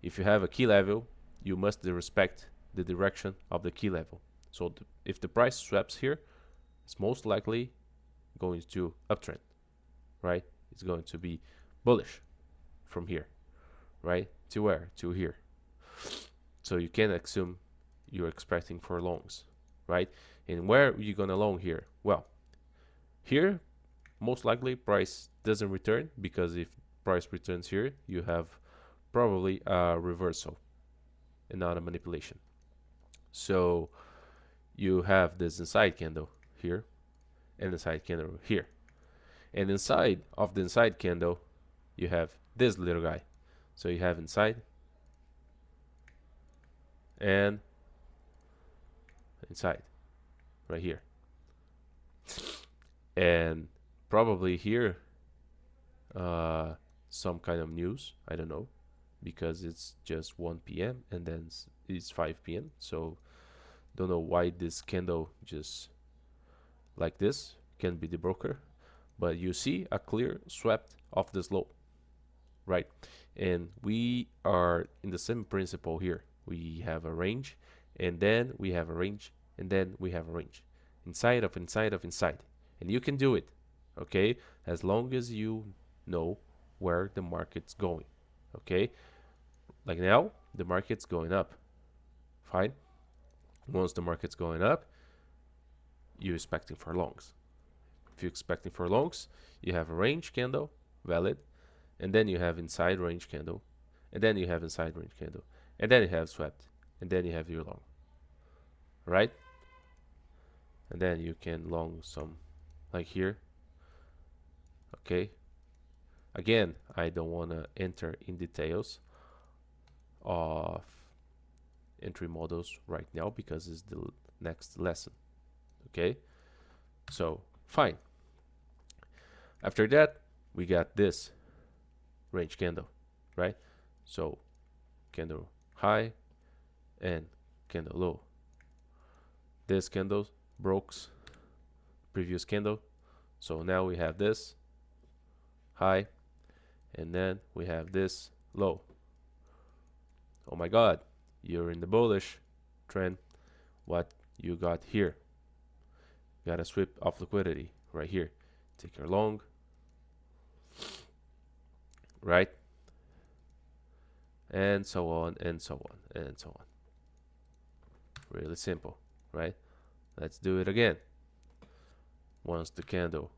if you have a key level, you must respect the direction of the key level. So if the price swaps here, it's most likely going to uptrend, right? It's going to be bullish from here, right? To where? To here. So you can assume you're expecting for longs, right? And where are you gonna long here? Well, here most likely price doesn't return, because if price returns here, you have probably a reversal and not a manipulation. So you have this inside candle here and inside candle here. And inside of the inside candle, you have this little guy. So you have inside and inside right here. And probably here some kind of news, I don't know, because it's just 1 p.m. and then it's 5 p.m. So don't know why this candle just like this can be the broker, but you see a clear swept of this low, right? And we are in the same principle here. We have a range, and then we have a range, and then we have a range inside of inside of inside, and you can do it, okay, as long as you know where the market's going. Okay, like now the market's going up, fine. Once the market's going up, you're expecting for longs. If you're expecting for longs, you have a range candle, valid, and then you have inside range candle, and then you have inside range candle, and then you have swept, and then you have your long, right? And then you can long some like here. Okay, again, I don't want to enter in details of entry models right now because it's the next lesson. Okay, so fine. After that, we got this range candle, right? So candle high and candle low. This candle broke previous candle, so now we have this high, and then we have this low. Oh my god, you're in the bullish trend. What you got here? Got a sweep of liquidity right here. Take your long, right? And so on and so on and so on. Really simple, right? Let's do it again. Once the candle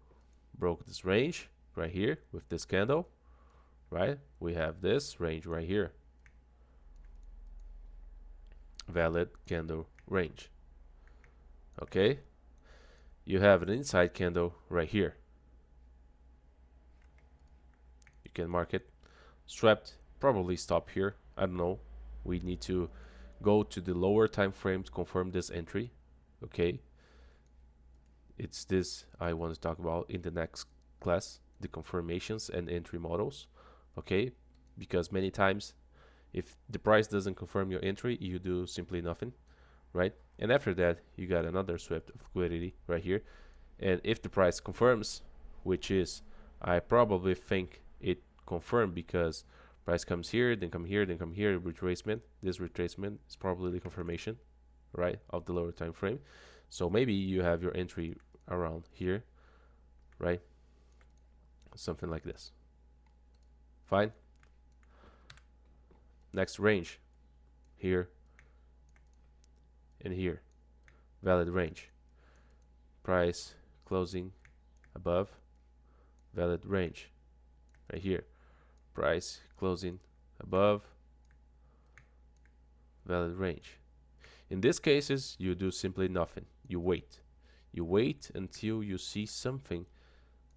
broke this range right here with this candle, right? We have this range right here. Valid candle range. Okay? You have an inside candle right here. You can mark it. Swept, probably stop here. I don't know. We need to go to the lower time frame to confirm this entry. Okay? It's this I want to talk about in the next class, the confirmations and entry models. Okay? Because many times if the price doesn't confirm your entry, you do simply nothing, right? And after that, you got another sweep of liquidity right here. And if the price confirms, which is, I probably think it confirmed because price comes here, then come here, then come here, retracement. This retracement is probably the confirmation, right, of the lower time frame. So maybe you have your entry around here, right? Something like this. Fine. Next range, here and here, valid range. Price closing above, valid range. Right here, price closing above, valid range. In these cases, you do simply nothing. You wait. You wait until you see something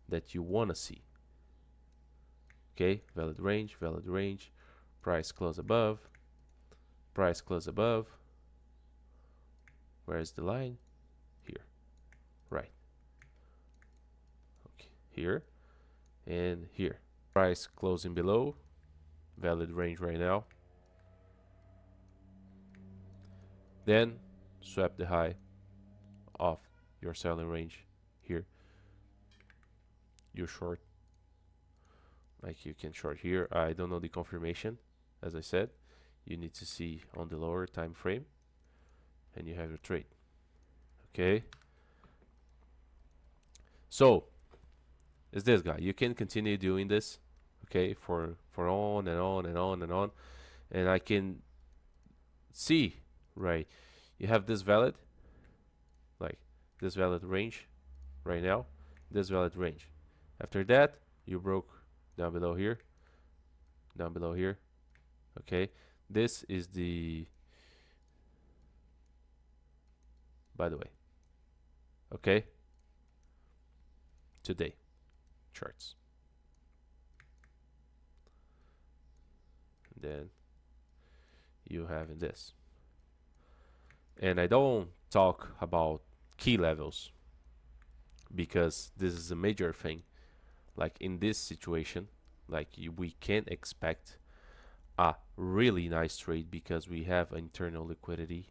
that you want to see. Okay, valid range, price close above, price close above. Where is the line? Here, right? Okay, here and here. Price closing below, valid range right now. Then swap the high off your selling range here. You short, like you can short here. I don't know the confirmation, as I said. You need to see on the lower time frame, and you have your trade. Okay. So is this guy. You can continue doing this, okay, for on and on and on and on, and I can see, right? You have this valid, like this valid range right now, this valid range. After that, you broke down below here, down below here. Okay, this is the, by the way, okay, today charts. And then you have in this. And I don't talk about key levels because this is a major thing. Like in this situation, like we can expect a really nice trade because we have internal liquidity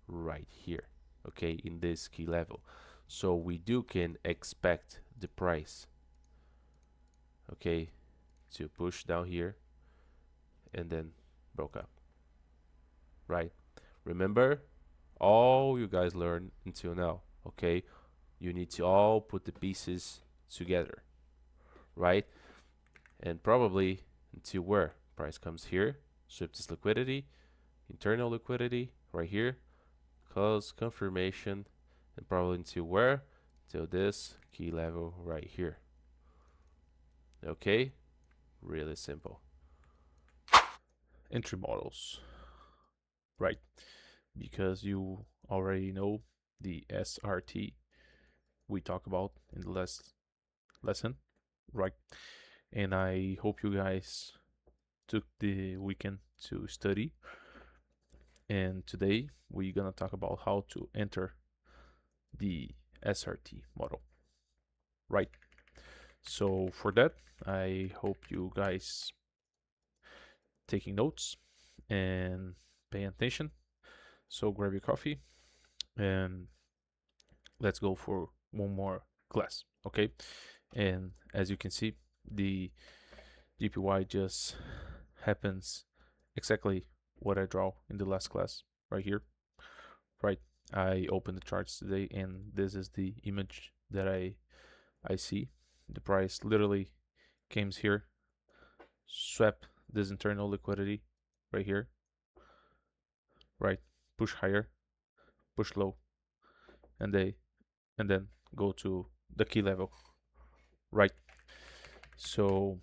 right here, okay, in this key level. So we do can expect the price, okay, to push down here and then broke up, right? Remember all you guys learned until now, okay? You need to all put the pieces together, right? And probably until where price comes here, swap this liquidity, internal liquidity right here, close confirmation, and probably until where, till this key level right here. Okay, really simple. Entry models, right? Because you already know the SRT we talked about in the last lesson, right? And I hope you guys took the weekend to study. And today we're gonna talk about how to enter the SRT model, right? So for that, I hope you guys taking notes and paying attention. So grab your coffee and let's go for one more class, okay? And as you can see, the GPY just happens exactly what I draw in the last class right here, right? I opened the charts today and this is the image that I see. The price literally came here, swap this internal liquidity right here, right? Push higher, push low, and then go to the key level, right? So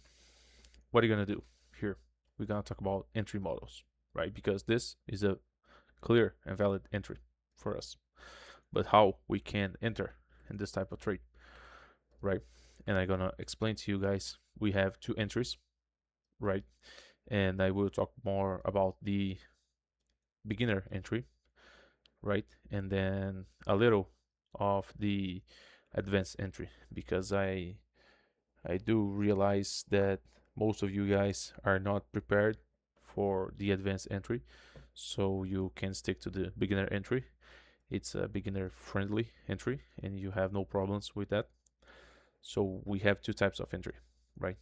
what are you gonna do here? We're gonna talk about entry models, right? Because this is a clear and valid entry for us. But how we can enter in this type of trade, right? And I'm gonna explain to you guys. We have two entries, right? And I will talk more about the beginner entry, right? And then a little of the advanced entry because I do realize that most of you guys are not prepared for the advanced entry, so you can stick to the beginner entry. It's a beginner friendly entry and you have no problems with that. So we have two types of entry, right?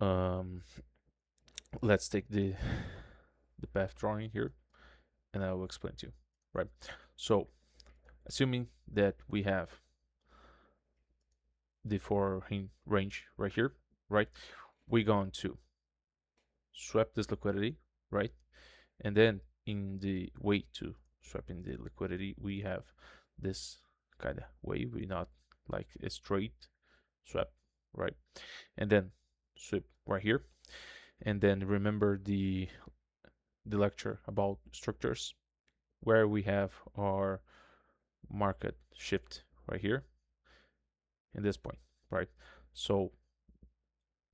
Um, let's take the path drawing here and I will explain to you, right? So assuming that we have the four range right here, right? We're going to swap this liquidity, right? And then in the way to swapping the liquidity, we have this kind of way. We not like a straight swap, right? And then swap right here. And then remember the lecture about structures where we have our market shift right here in this point, right? So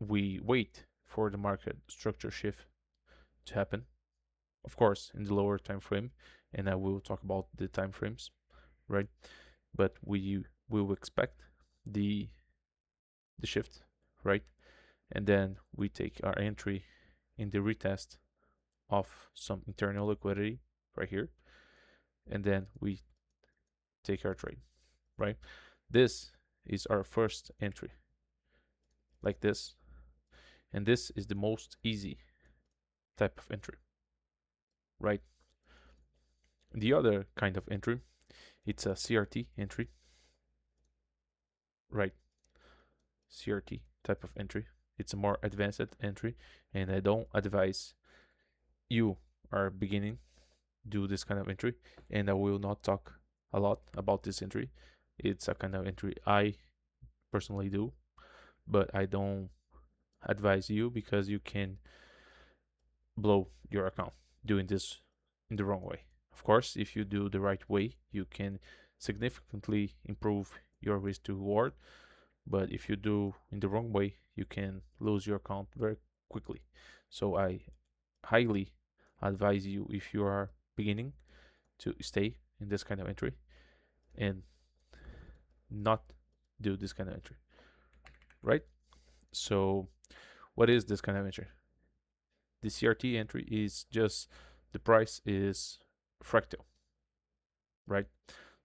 we wait for the market structure shift to happen, of course, in the lower time frame, and I will talk about the time frames, right? But we will expect the shift, right? And then we take our entry in the retest of some internal liquidity right here, and then we take our trade, right? This is our first entry, like this, and this is the most easy type of entry, right? The other kind of entry, it's a CRT entry, right? CRT type of entry. It's a more advanced entry, and I don't advise you are beginning do this kind of entry, and I will not talk a lot about this entry. It's a kind of entry I personally do, but I don't advise you because you can blow your account doing this in the wrong way. Of course, if you do the right way, you can significantly improve your risk to reward, but if you do in the wrong way, you can lose your account very quickly. So I highly advise you, if you are beginning, to stay in this kind of entry and not do this kind of entry, right? So what is this kind of entry? The CRT entry is just the price is fractal, right?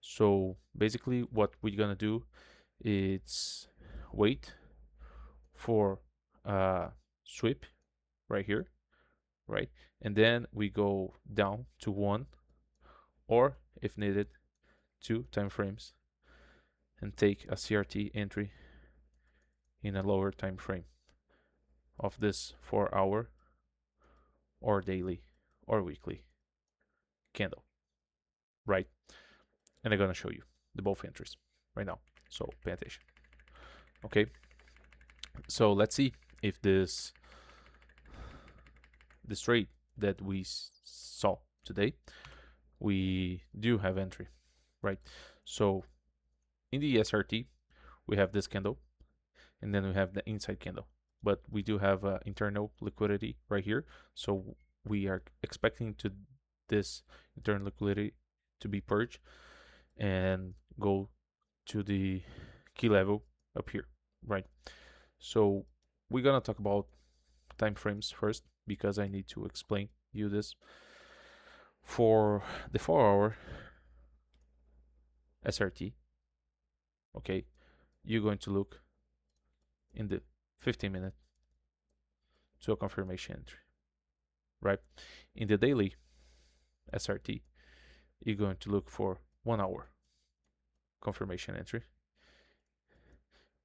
So basically what we're gonna do is wait for a sweep right here, right? And then we go down to 1, or if needed 2 time frames, and take a CRT entry in a lower time frame of this 4-hour or daily or weekly candle, right? And I'm gonna show you the both entries right now, so pay attention. Okay, so let's see if this trade that we saw today, we do have entry, right? So in the SRT, we have this candle, and then we have the inside candle, but we do have internal liquidity right here. So we are expecting to this internal liquidity to be purged and go to the key level up here, right? So we're gonna talk about time frames first because I need to explain you this. For the 4-hour SRT, okay, you're going to look in the 15-minute to a confirmation entry, right? In the daily SRT, you're going to look for 1-hour confirmation entry.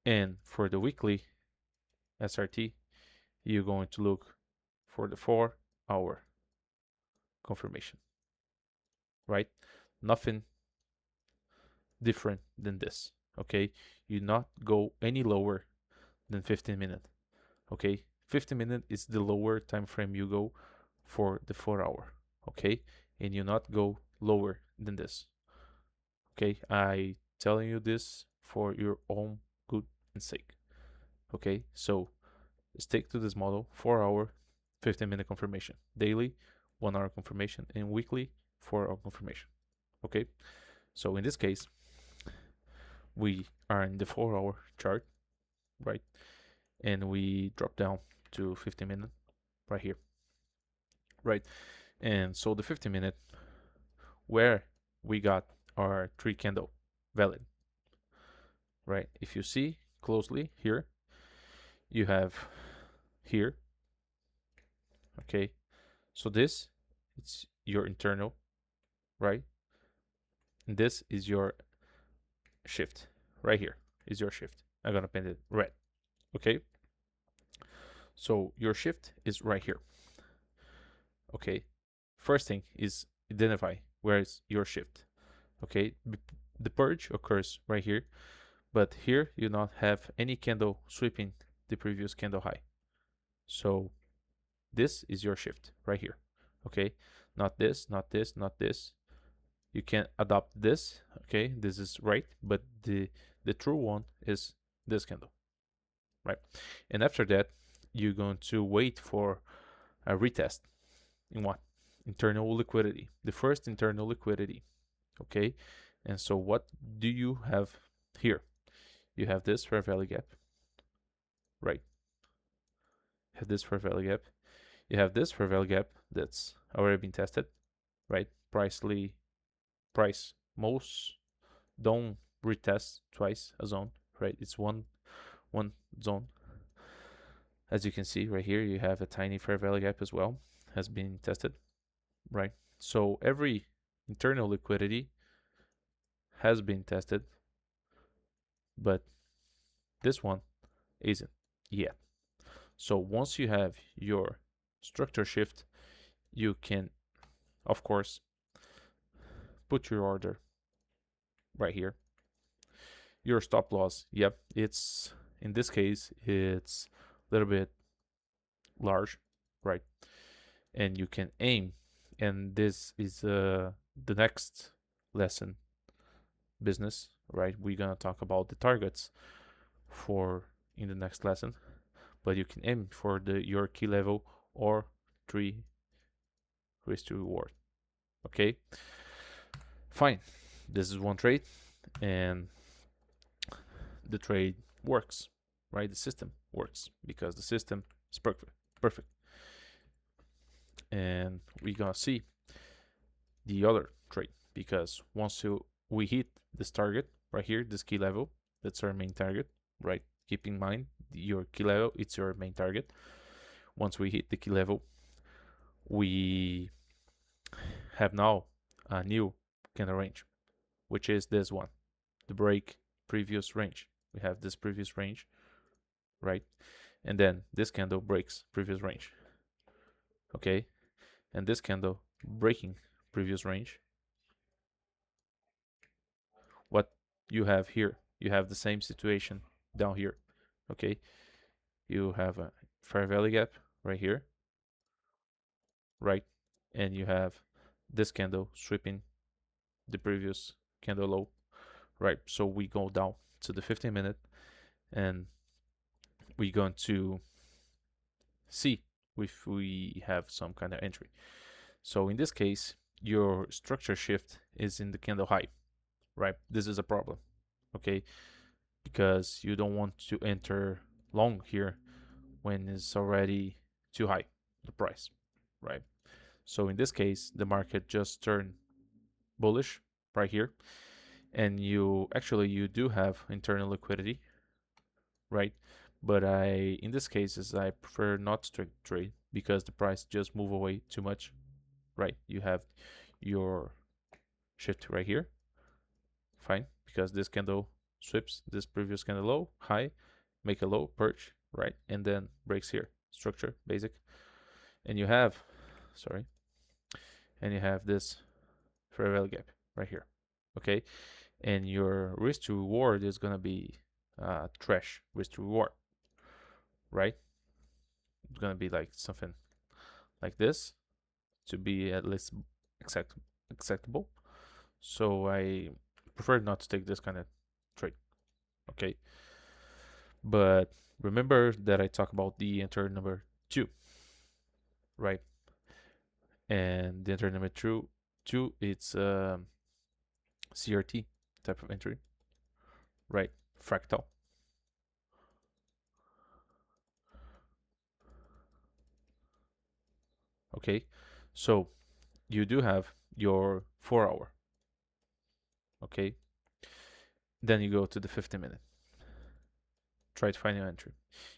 And for the weekly SRT, you're going to look for the 4-hour confirmation, right? Nothing different than this, okay? You not go any lower than 15 minutes, okay? 15 minutes is the lower time frame you go for the 4-hour, okay? And you not go lower than this, okay? I telling you this for your own good and sake, okay? So stick to this model: 4-hour, 15-minute confirmation, daily 1-hour confirmation, and weekly 4-hour confirmation, okay? So in this case, we are in the 4-hour chart, right? And we drop down to 15-minute right here, right? And so the 15-minute, where we got our 3 candle valid, right? If you see closely here, you have here, okay? So this, it's your internal, right? And this is your shift right here, is your shift. I'm gonna paint it red, okay? So your shift is right here, okay? First thing is identify where is your shift, okay? The purge occurs right here, but here you not have any candle sweeping the previous candle high. So this is your shift right here, okay? Not this, not this, not this. You can adopt this, okay? This is right, but the true one is this candle, right? And after that, you're going to wait for a retest in what? internal liquidity, the first internal liquidity. Okay, and so what do you have here? You have this fair value gap, right? You have this fair value gap. You have this fair value gap that's already been tested, right? Price most don't retest twice a zone, right? It's one zone. As you can see right here, you have a tiny fair value gap as well, has been tested, right? So every internal liquidity has been tested, but this one isn't yet. So once you have your structure shift, you can, of course, put your order right here. Your stop loss, yep, it's in this case, it's a little bit large, right? And you can aim, and this is the next lesson business, right? We're gonna talk about the targets for in the next lesson, but you can aim for your key level or 3 risk to reward. Okay, fine. This is one trade, and the trade works, right? The system works because the system is perfect. Perfect. And we're gonna see the other trade because once we hit this target right here, this key level, that's our main target, right? Keep in mind your key level, it's your main target. Once we hit the key level, we have now a new candle range, which is this one, the break previous range. We have this previous range, right? And then this candle breaks previous range, okay? And this candle breaking previous range. What you have here, you have the same situation down here, okay? You have a fair value gap right here, right? And you have this candle sweeping the previous candle low, right? So we go down to the 15-minute and we're going to see if we have some kind of entry. So in this case, your structure shift is in the candle high, right? This is a problem, okay? Because you don't want to enter long here when it's already too high, the price, right? So in this case, the market just turned bullish right here, and you do have internal liquidity, right? But in this cases, I prefer not to trade because the price just move away too much, right? You have your shift right here, fine, because this candle sweeps this previous candle low, high, make a low, purge, right? And then breaks here, structure, basic. And you have, sorry, and you have this fair value gap right here, okay? And your risk to reward is gonna be trash risk to reward, right? It's gonna be like something like this to be at least acceptable. So I prefer not to take this kind of trade, okay? But remember that I talk about the enter number 2, right? And the enter number 2 it's CRT type of entry, right? Fractal. Okay, so you do have your 4 hour. Okay, then you go to the 50-minute. Try to find your entry.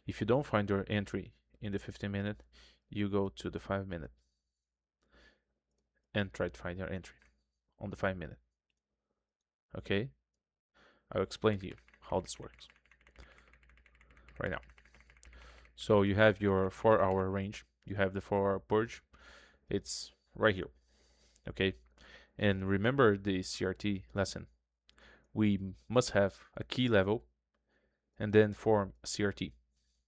If you don't find your entry in the 50-minute, you go to the 5-minute and try to find your entry on the 5-minute. Okay, I'll explain to you how this works right now. So you have your 4 hour range, you have the 4 hour purge, it's right here. Okay, and remember the CRT lesson. We must have a key level and then form a CRT,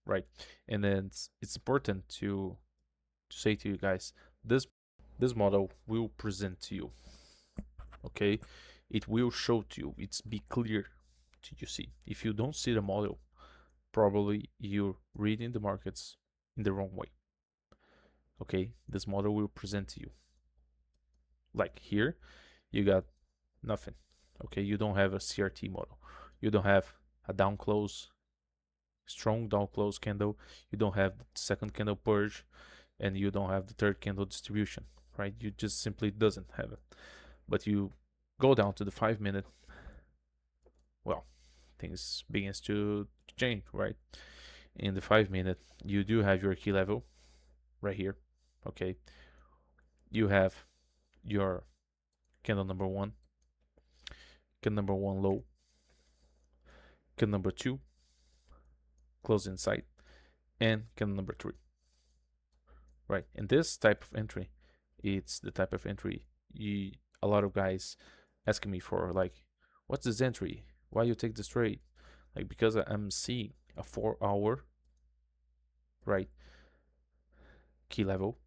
right? And then it's important to say to you guys, this model will present to you, okay? It will show to you, it's be clear to you see. If you don't see the model, probably you're reading the markets in the wrong way, okay? This model will present to you, Like here, you got nothing. Okay, you don't have a CRT model. You don't have a down close, strong down close candle. You don't have the second candle purge, and you don't have the third candle distribution, right? You just simply doesn't have it. But you go down to the 5 minute, well, things begins to change, right? In the 5 minute, you do have your key level right here. Okay, you have your candle number one, candle number one low, candle number two, close in sight, and candle number three, right? And this type of entry, it's the type of entry a lot of guys asking me for, like, what's this entry? Why you take this trade? Like, because I'm seeing a 4 hour, right, key level,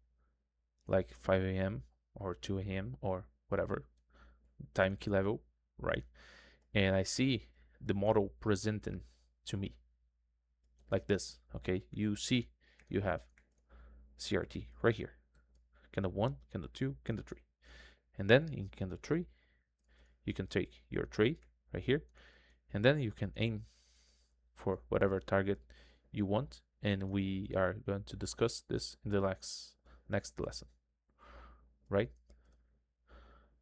like 5 a.m. or 2 a.m. or whatever time key level, right? And I see the model presenting to me like this. Okay, you see, you have CRT right here, candle 1, candle 2, candle 3, and then in candle 3 you can take your trade right here, and then you can aim for whatever target you want, and we are going to discuss this in the next lesson, right?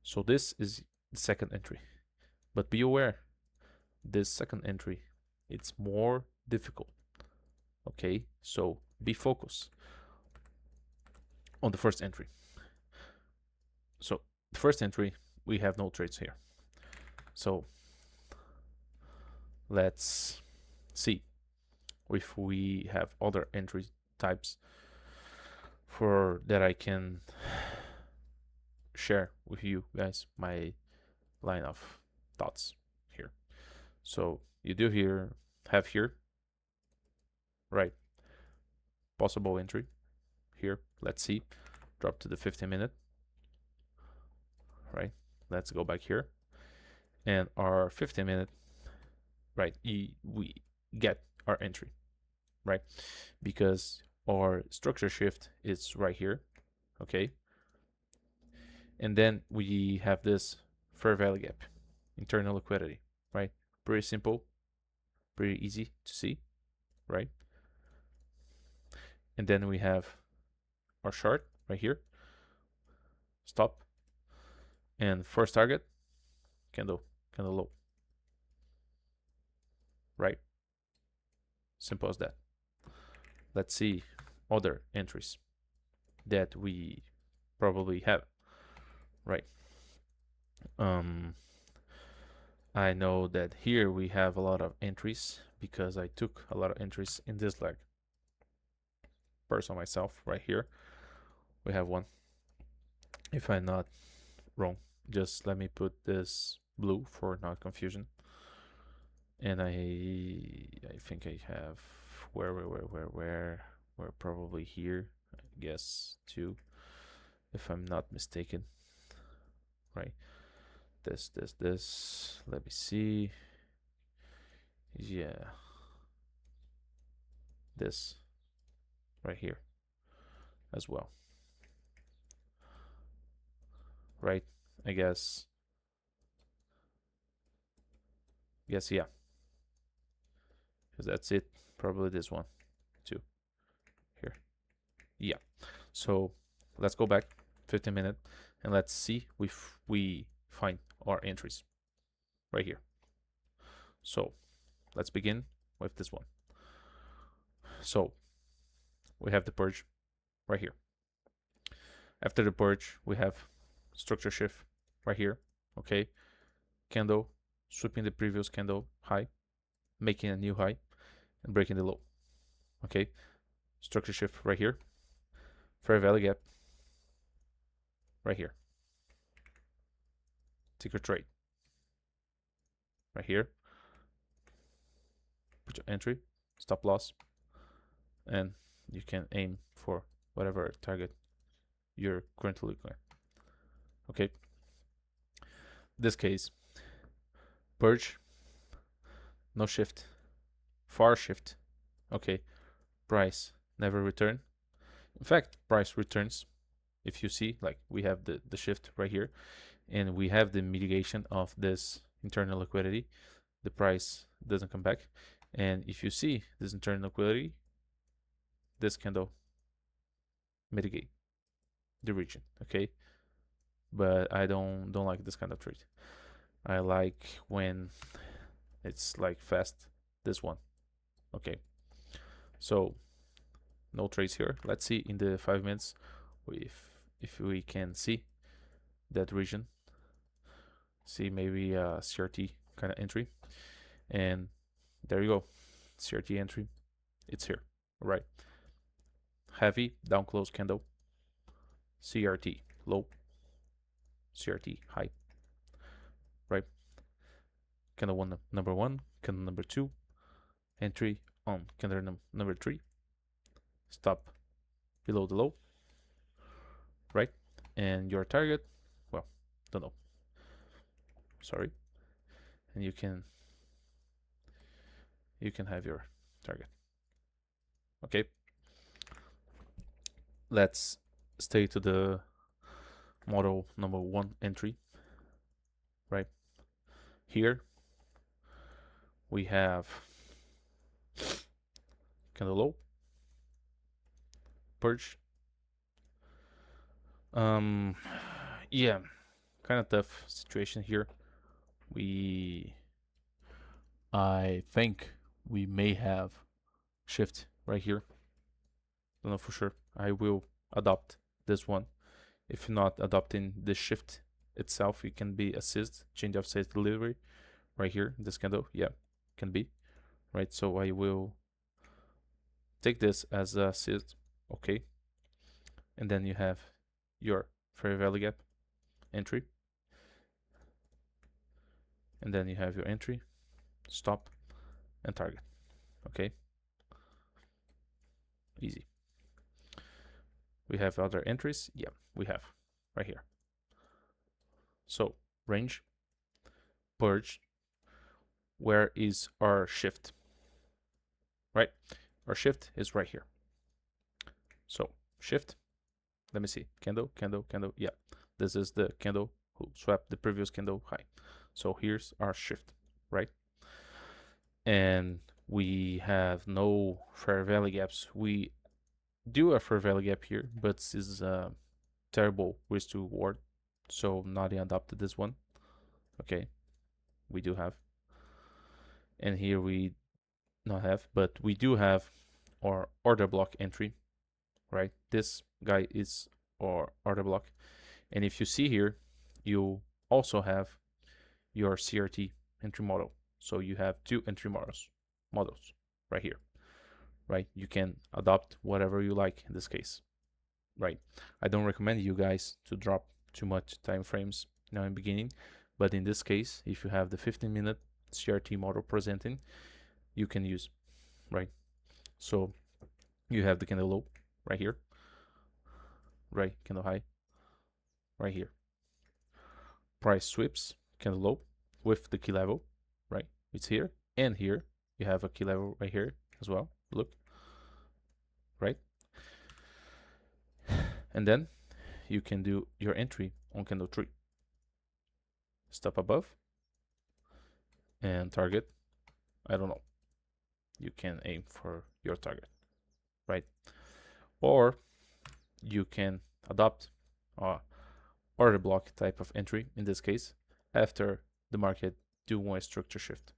So this is the second entry, but be aware, this second entry, it's more difficult. Okay, so be focused on the first entry. So the first entry, we have no trades here. So let's see if we have other entry types for that I can share with you guys my line of thoughts here. So you do have here, right, possible entry here. Let's see, drop to the 15 minute, right? Let's go back here, and our 15 minute, right, we get our entry, right? Because our structure shift is right here, okay? And then we have this fair value gap, internal liquidity, right? Pretty simple, pretty easy to see, right? And then we have our chart right here, stop, and first target, candle low, right? Simple as that. Let's see other entries that we probably have, right? I know that here we have a lot of entries because I took a lot of entries in this leg. Person myself right here, we have one. If I'm not wrong, just let me put this blue for not confusion. And I think I have where we're probably here, I guess, two, if I'm not mistaken, right? This, let me see. Yeah, this right here as well, right? I guess yeah, because that's it. Probably this one too here. Yeah. So let's go back 15 minute and let's see if we find our entries right here. So let's begin with this one. So we have the purge right here. After the purge, we have structure shift right here. Okay, candle sweeping the previous candle high, making a new high, and breaking the low. Okay, structure shift right here. Fair value gap right here. Take your trade right here. Put your entry, stop loss, and you can aim for whatever target you're currently looking at. Okay, this case, purge, no shift, far shift. Okay, price never return. In fact, price returns, if you see, like we have the shift right here, and we have the mitigation of this internal liquidity, the price doesn't come back. And if you see this internal liquidity, this candle mitigate the region, okay? But I don't like this kind of trade. I like when it's like fast, this one, okay? So no trades here. Let's see in the 5 minutes if we can see that region. See maybe a CRT kind of entry, and there you go, CRT entry. It's here, right? Heavy down close candle, CRT low, CRT high, right? Candle one number one, candle number two, entry on candle number three, stop below the low, right? And your target, well, don't know, sorry. And you can have your target. Okay, let's stay to the model number one entry. Right here we have candle low, purge. Yeah, kind of tough situation here. I think we may have shift right here. Don't know for sure. I will adopt this one. If not adopting the shift itself, it can be assist, change of state delivery right here, this candle. Yeah, can be, right? So I will take this as a assist, okay? And then you have your fair value gap entry. And then you have your entry, stop, and target, okay? Easy. We have other entries. Yeah, we have right here. So range, purge. Where is our shift? Right? Our shift is right here. So shift. Let me see. Candle, candle, candle. Yeah, this is the candle who swapped the previous candle high. So here's our shift, right? And we have no fair value gaps. We do a fair value gap here, but this is a terrible risk to reward. So not adopted this one. Okay, we do have. And here we not have, but we do have our order block entry, right? This guy is our order block. And if you see here, you also have your CRT entry model. So you have two entry models right here, right? You can adopt whatever you like in this case, right? I don't recommend you guys to drop too much time frames now in beginning, but in this case, if you have the 15-minute CRT model presenting, you can use, right? So you have the candle low right here, right? Candle high right here. Price sweeps, candle low with the key level, right? It's here and here. You have a key level right here as well. Look, right? And then you can do your entry on candle 3. Stop above and target. I don't know. You can aim for your target, right? Or you can adopt a order block type of entry in this case after the market do one structure shift.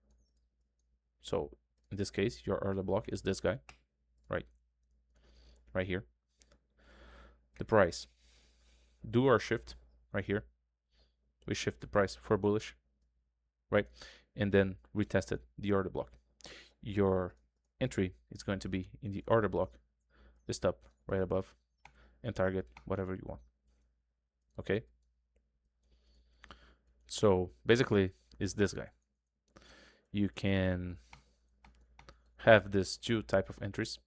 So in this case, your order block is this guy, right? Right here. The price. Do our shift right here. We shift the price for bullish, right? And then retested the order block. Your entry is going to be in the order block, the stop right above, and target whatever you want. Okay? So basically, is this guy. You can have this two type of entries,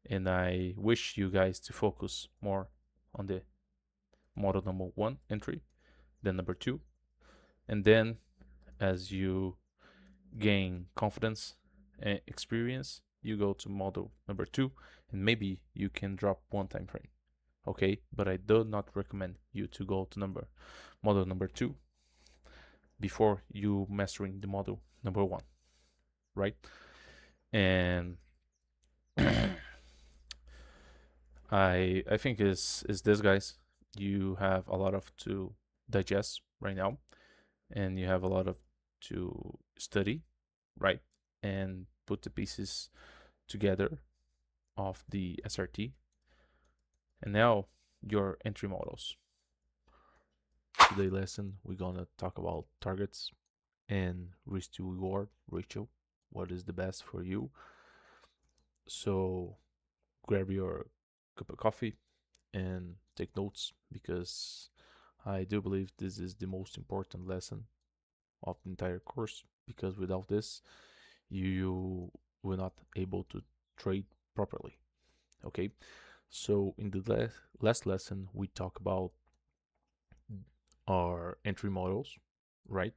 and I wish you guys to focus more on the model number 1 entry than number 2, and then as you gain confidence and experience, you go to model number 2, and maybe you can drop one time frame. okay? But I do not recommend you to go to model number 2 before you mastering the model number 1, right? And I think is this, guys. You have a lot of to digest right now, and you have a lot of to study, right? And put the pieces together of the SRT. And now your entry models. Today lesson we're gonna talk about targets and risk to reward ratio. What is the best for you? So grab your cup of coffee and take notes, because I do believe this is the most important lesson of the entire course, because without this you will not able to trade properly. Okay, so in the last lesson we talk about our entry models, right?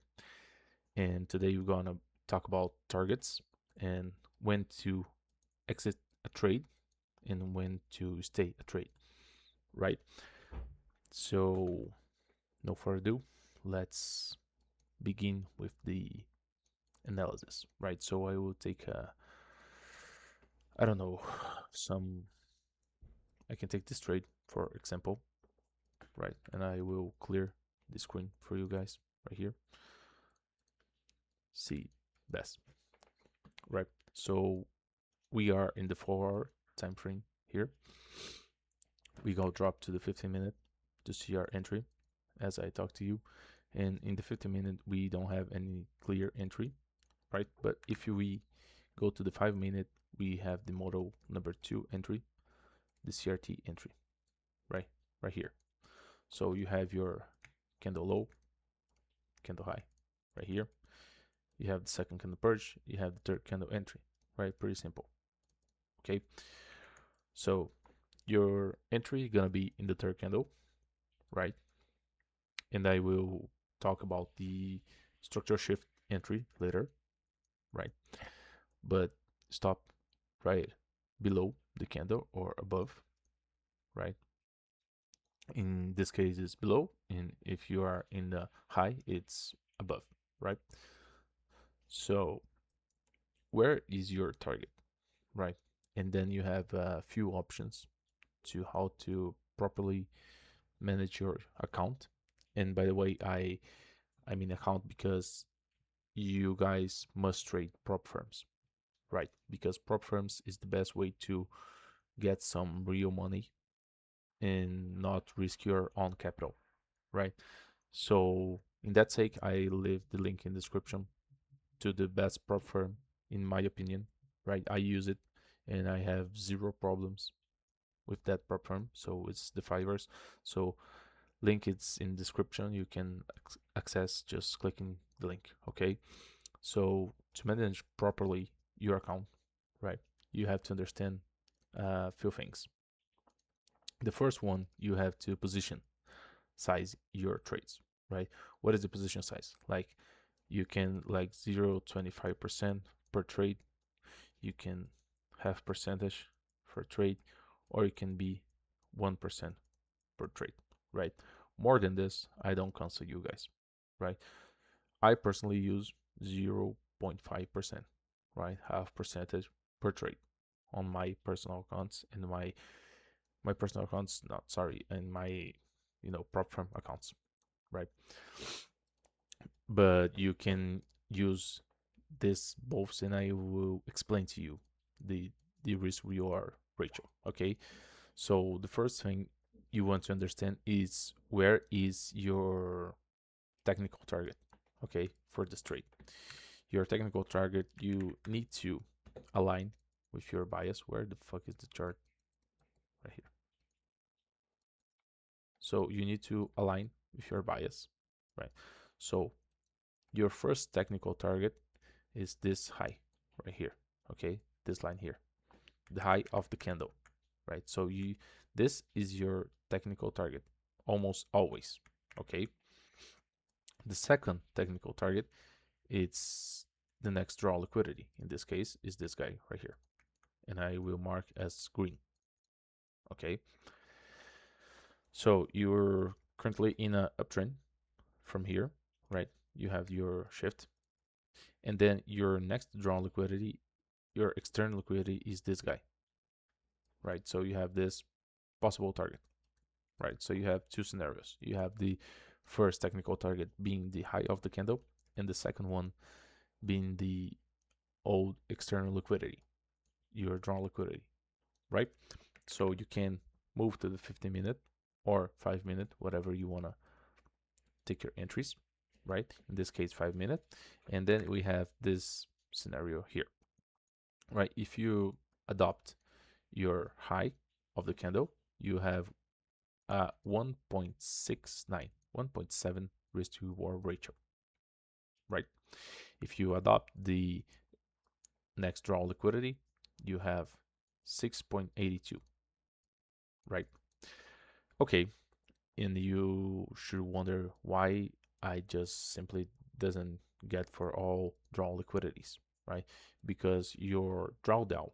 And today we're gonna talk about targets and when to exit a trade and when to stay a trade, right? So no further ado, let's begin with the analysis, right? So I will take I don't know, some, I can take this trade for example, right? And I will clear the screen for you guys right here. See best, right? So we are in the 4-hour time frame here. We go drop to the 15-minute to see our entry as I talk to you. And in the 15-minute, we don't have any clear entry, right? But if we go to the 5-minute, we have the model number 2 entry, the CRT entry, right? Right here. So you have your candle low, candle high, right here. You have the second candle purge, you have the third candle entry, right? Pretty simple, okay? So your entry is gonna be in the third candle, right? And I will talk about the structure shift entry later, right? But stop right below the candle or above, right? In this case, it's below, and if you are in the high, it's above, right? So where is your target, right? And then you have a few options to how to properly manage your account. And by the way, I mean account because you guys must trade prop firms, right? Because prop firms is the best way to get some real money and not risk your own capital, right? So in that sake, I leave the link in the description to the best prop firm in my opinion, right? I use it and I have zero problems with that prop firm. So it's the Fivers. So link is in description. You can access just clicking the link. Okay. So to manage properly your account, right, you have to understand a few things. The first one, you have to position size your trades, right? What is the position size? Like you can like 0.25% per trade. You can have percentage for trade, or it can be 1% per trade, right? More than this, I don't counsel you guys, right? I personally use 0.5%, right? Half percentage per trade on my personal accounts and my personal accounts, not sorry, and my prop firm accounts, right? But you can use this both, and I will explain to you the risk reward ratio. Okay, so the first thing you want to understand is where is your technical target, okay, for this trade. Your technical target, you need to align with your bias. Where the fuck is the chart? Right here. So you need to align with your bias, right? So your first technical target is this high right here, okay? This line here, the high of the candle, right? So this is your technical target almost always, okay? The second technical target, it's the next draw liquidity. In this case, is this guy right here, and I will mark as green, okay? So you're currently in a uptrend from here, right? You have your shift, and then your next drawn liquidity, your external liquidity is this guy, right? So you have this possible target, right? So you have two scenarios. You have the first technical target being the high of the candle, and the second one being the old external liquidity, your drawn liquidity, right? So you can move to the 15-minute or 5-minute, whatever you want to take your entries, right? In this case, 5-minute. And then we have this scenario here, right? If you adopt your high of the candle, you have a 1.69, 1.7 risk to reward ratio, right? If you adopt the next draw liquidity, you have 6.82, right? Okay, and you should wonder why I just simply doesn't get for all draw liquidities, right? Because your drawdown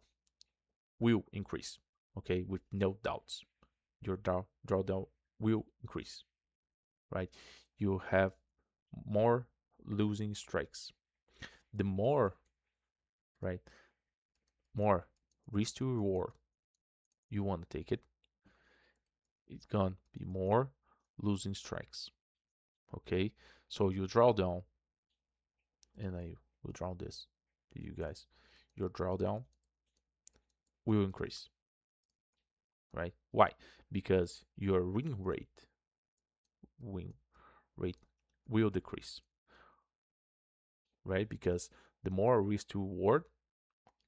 will increase, okay, with no doubts. Your drawdown will increase, right? You have more losing strikes. The more, right, more risk to reward you want to take it, it's gonna be more losing strikes. Okay, so you draw down, and I will draw this to you guys. Your drawdown will increase, right? Why? Because your win rate will decrease, right? Because the more risk to reward,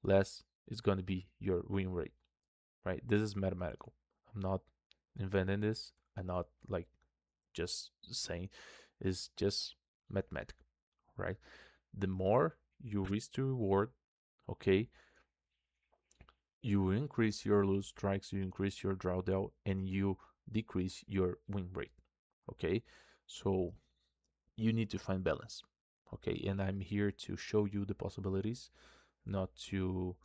less is going to be your win rate, right? This is mathematical. I'm not inventing this. I'm not like just saying. It's just mathematical, right? The more you risk to reward, okay, you increase your lose strikes, you increase your drawdown, and you decrease your win rate. Okay, so you need to find balance. Okay, and I'm here to show you the possibilities, not to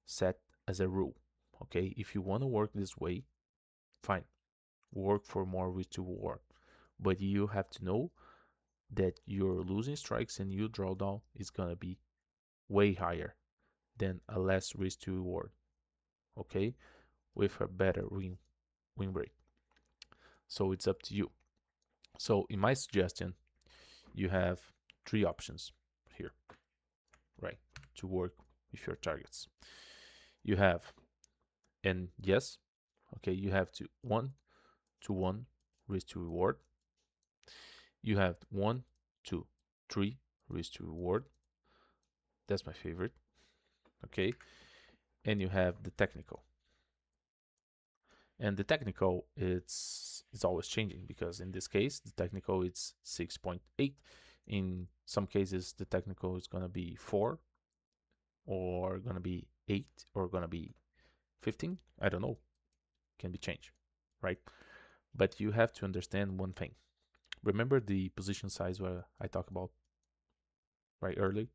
set as a rule. Okay, if you want to work this way, fine, work for more risk to reward, but you have to know that your losing strikes and your drawdown is gonna be way higher than a less risk to reward. Okay, with a better win rate. So it's up to you. So in my suggestion, you have three options here, right, to work with your targets. You have, and yes, okay, you have to 1-to-1 risk to reward. You have 1-to-3 risk to reward. That's my favorite. Okay, and you have the technical. And the technical, it's always changing, because in this case the technical it's 6.8. In some cases the technical is going to be 4, or going to be 8, or going to be 15. I don't know, can be changed, right? But you have to understand one thing. Remember the position size where I talked about right early?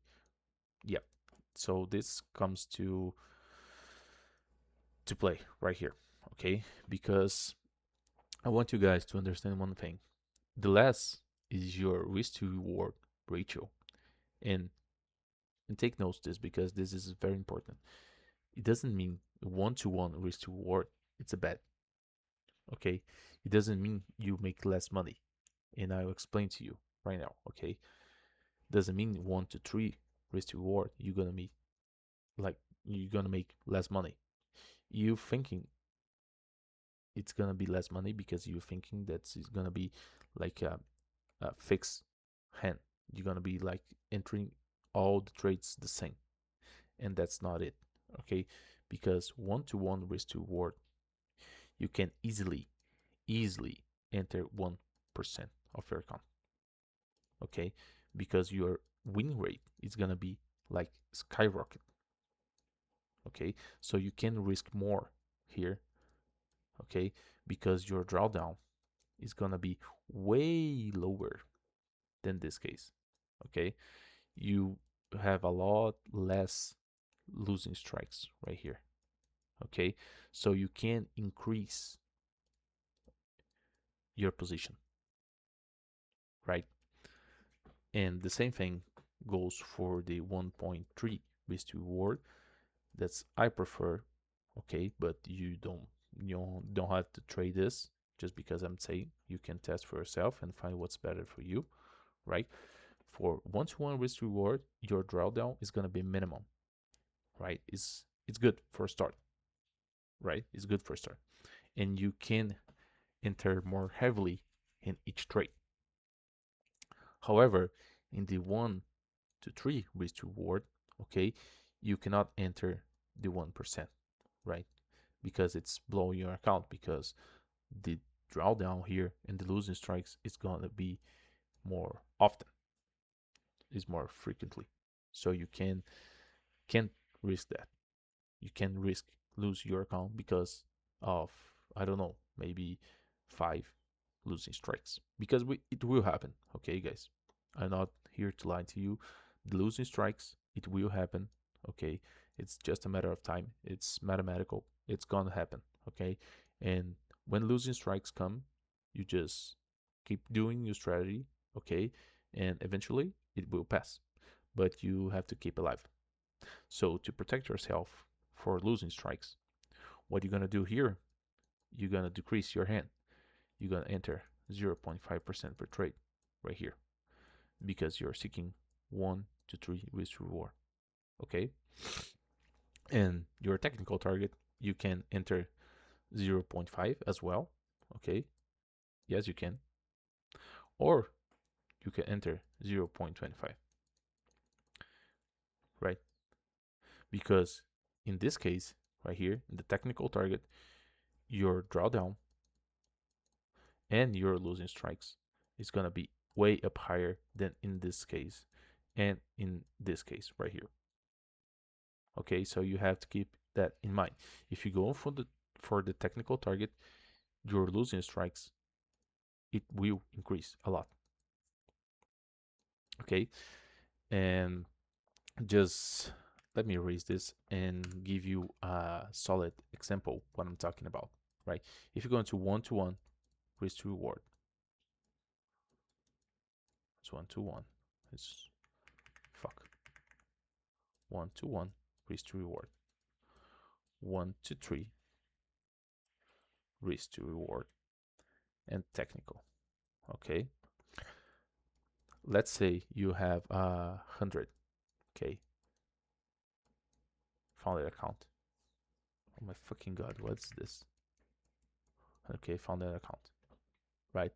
Yeah, so this comes to play right here, okay? Because I want you guys to understand one thing. The less is your risk to reward ratio. And and take notes this, because this is very important. It doesn't mean 1-to-1 risk to reward. It's a bet. Okay? It doesn't mean you make less money. And I'll explain to you right now, okay? Doesn't mean 1-to-3 risk to reward you're gonna make less money. You thinking it's gonna be less money because you're thinking that it's gonna be like a fixed hand. You're gonna be like entering all the trades the same, and that's not it. Okay, because 1-to-1 risk to reward, you can easily enter 1% of your account. Okay, because your win rate is gonna be like skyrocket. Okay, so you can risk more here. Okay, because your drawdown is gonna be way lower than this case. Okay, you have a lot less losing strikes right here. Okay, so you can increase your position, right? And the same thing goes for the 1.3 risk to reward. That's I prefer, okay, but you don't have to trade this just because I'm saying. You can test for yourself and find what's better for you, right? For 1-to-1 risk to reward, your drawdown is gonna be minimum, right? It's good for a start, right? It's good for a start, and you can enter more heavily in each trade. However, in the 1 to 3 risk to reward, okay, you cannot enter the 1%, right? Because it's blowing your account, because the drawdown here and the losing strikes is gonna be more often, is more frequently. So you can't risk that. You can risk lose your account because of, I don't know, maybe 5 losing strikes, because it will happen. Okay, guys, I'm not here to lie to you. The losing strikes, it will happen. Okay, it's just a matter of time. It's mathematical. It's gonna happen. Okay, and when losing strikes come, you just keep doing your strategy. Okay, and eventually it will pass, but you have to keep alive. So to protect yourself for losing strikes, what you're gonna do here, you're gonna decrease your hand. You're gonna enter 0.5% per trade right here, because you're seeking 1 to 3 risk reward. Okay, and your technical target, you can enter 0.5 as well. Okay, yes, you can, or you can enter 0.25, right? Because in this case, right here, in the technical target, your drawdown and your losing strikes is gonna be way up higher than in this case and in this case right here. Okay, so you have to keep that in mind. If you go for the technical target, your losing strikes, it will increase a lot. Okay, and just let me erase this and give you a solid example what I'm talking about, right? If you go into 1-to-1 risk to reward, it's 1-to-1, it's fuck, 1-to-1 risk to reward, 1-to-3 risk to reward, and technical. Okay, let's say you have 100k founded account. Oh my fucking god, what's this? Okay, founded account, right?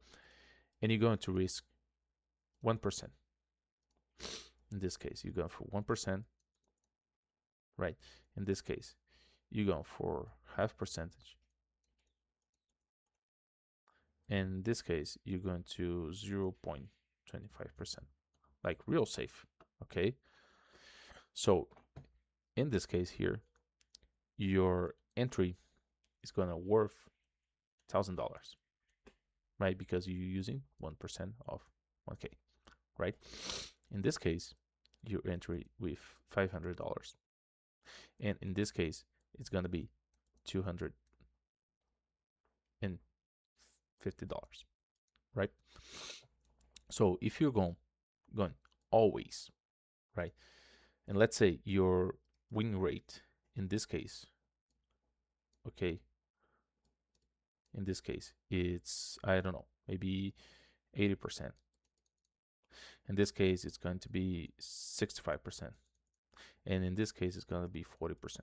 And you're going to risk 1%. In this case, you're going for 1%, right? In this case, you're going for half percentage. And in this case, you're going to 0.25%, like real safe, okay? So in this case here, your entry is gonna worth $1,000, right? Because you're using 1% of 1K, right? In this case, your entry with $500, and in this case, it's gonna be $250, right? So if you're going always, right, and let's say your win rate in this case, okay, in this case it's, I don't know, maybe 80%. In this case it's going to be 65%, and in this case it's going to be 40%.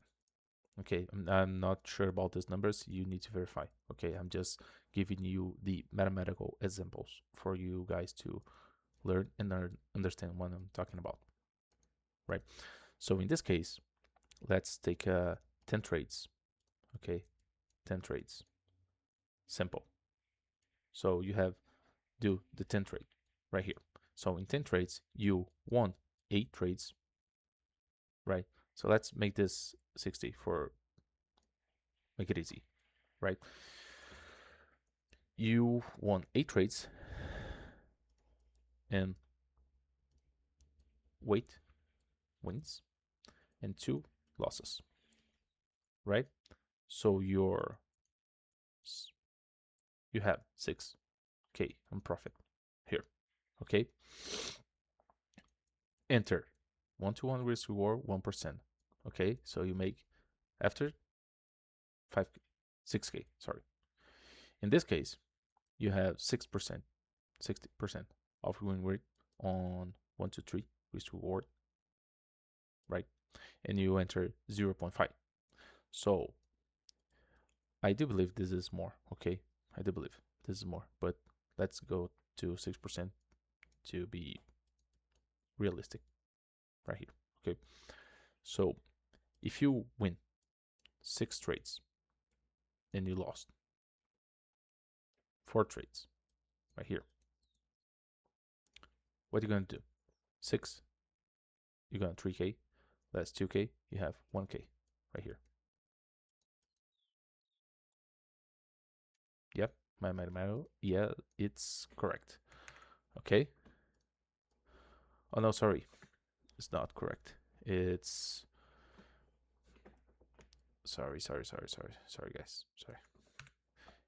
Okay, I'm not sure about these numbers, you need to verify. Okay, I'm just giving you the mathematical examples for you guys to learn and understand what I'm talking about, right? So in this case, let's take 10 trades. Okay, 10 trades, simple. So you have do the 10 trade right here. So in 10 trades, you won 8 trades, right? So let's make this 60 for make it easy, right? You won 8 trades and weight wins and 2 losses, right? So you have 6 k on profit here. Okay, enter 1-to-1 risk reward 1%. Okay, so you make after 6k, sorry. In this case, you have 6%, 60% of win rate on 1 to 3 risk reward, right? And you enter 0.5. So I do believe this is more, okay? I do believe this is more, but let's go to 6% to be realistic right here, okay? So if you win 6 trades and you lost 4 trades right here, what are you going to do? 6, you're going to 3k, that's 2k, you have 1k right here. Yep, my mathematical, yeah, it's correct. Okay. Oh no, sorry, it's not correct. It's sorry, guys. Sorry.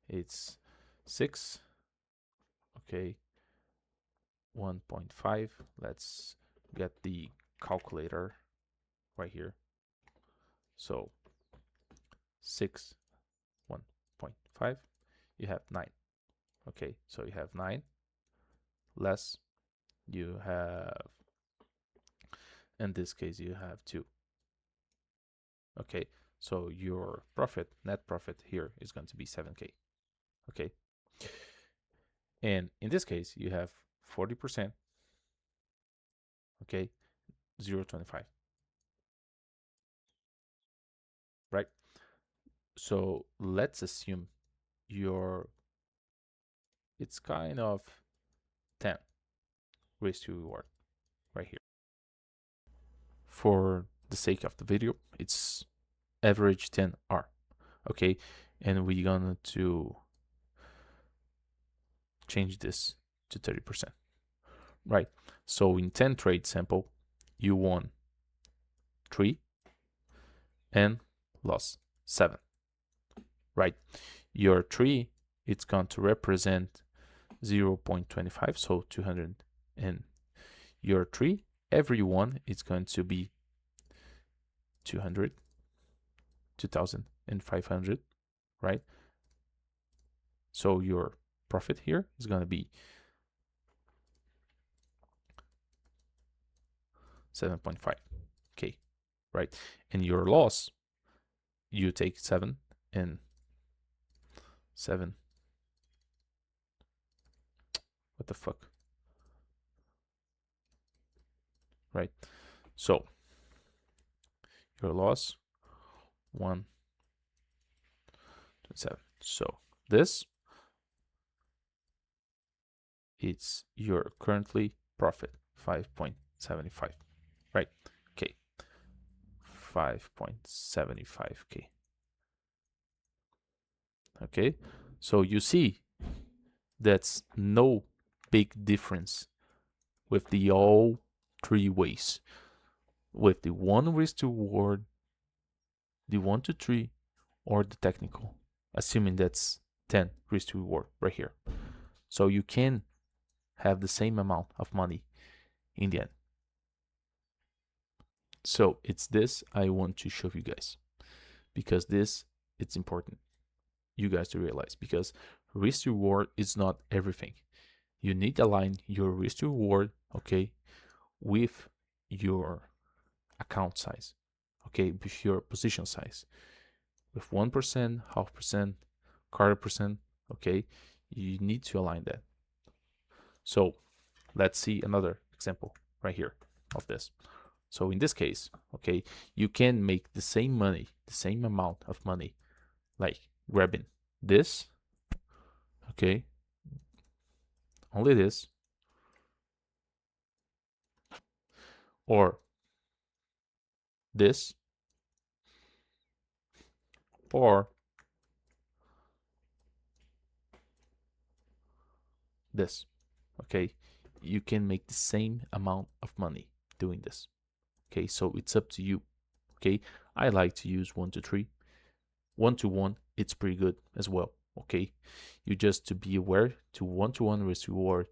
It's 6. Okay, 1.5. Let's get the calculator right here. So 6, 1.5. You have 9. Okay, so you have 9 less. You have, in this case, you have 2. Okay, so your profit, net profit here is going to be 7k. Okay, and in this case, you have 40%. Okay, 0.25, right? So let's assume your, it's kind of 10 risk to reward right here. For the sake of the video, it's average 10R. Okay, and we're gonna to change this to 30%, right? So in 10 trade sample, you won 3 and lost 7, right? Your 3, it's going to represent 0.25, so 200, and your 3, every one is going to be 200, 2,500, right? So your profit here is going to be 7.5k, right? And your loss, you take 7 and 7. What the fuck? Right? So your loss 1.7. So this, it's your currently profit 5.75, right? Okay, 5.75k. Okay, so you see that's no big difference with the all 3 ways, with the 1 risk to reward, the 1 to 3, or the technical, assuming that's 10 risk to reward right here. So you can have the same amount of money in the end. So it's this I want to show you guys, because this, it's important you guys to realize, because risk to reward is not everything. You need to align your risk to reward, okay, with your account size, okay, with your position size, with 1%, 0.5%, 1/4%, okay, you need to align that. So let's see another example right here of this. So in this case, okay, you can make the same money, the same amount of money, like grabbing this, okay, only this, or this, or this, okay. You can make the same amount of money doing this, okay. So it's up to you, okay. I like to use 1 to 3, 1 to 1, it's pretty good as well, Okay, you just to be aware to one-to-one risk reward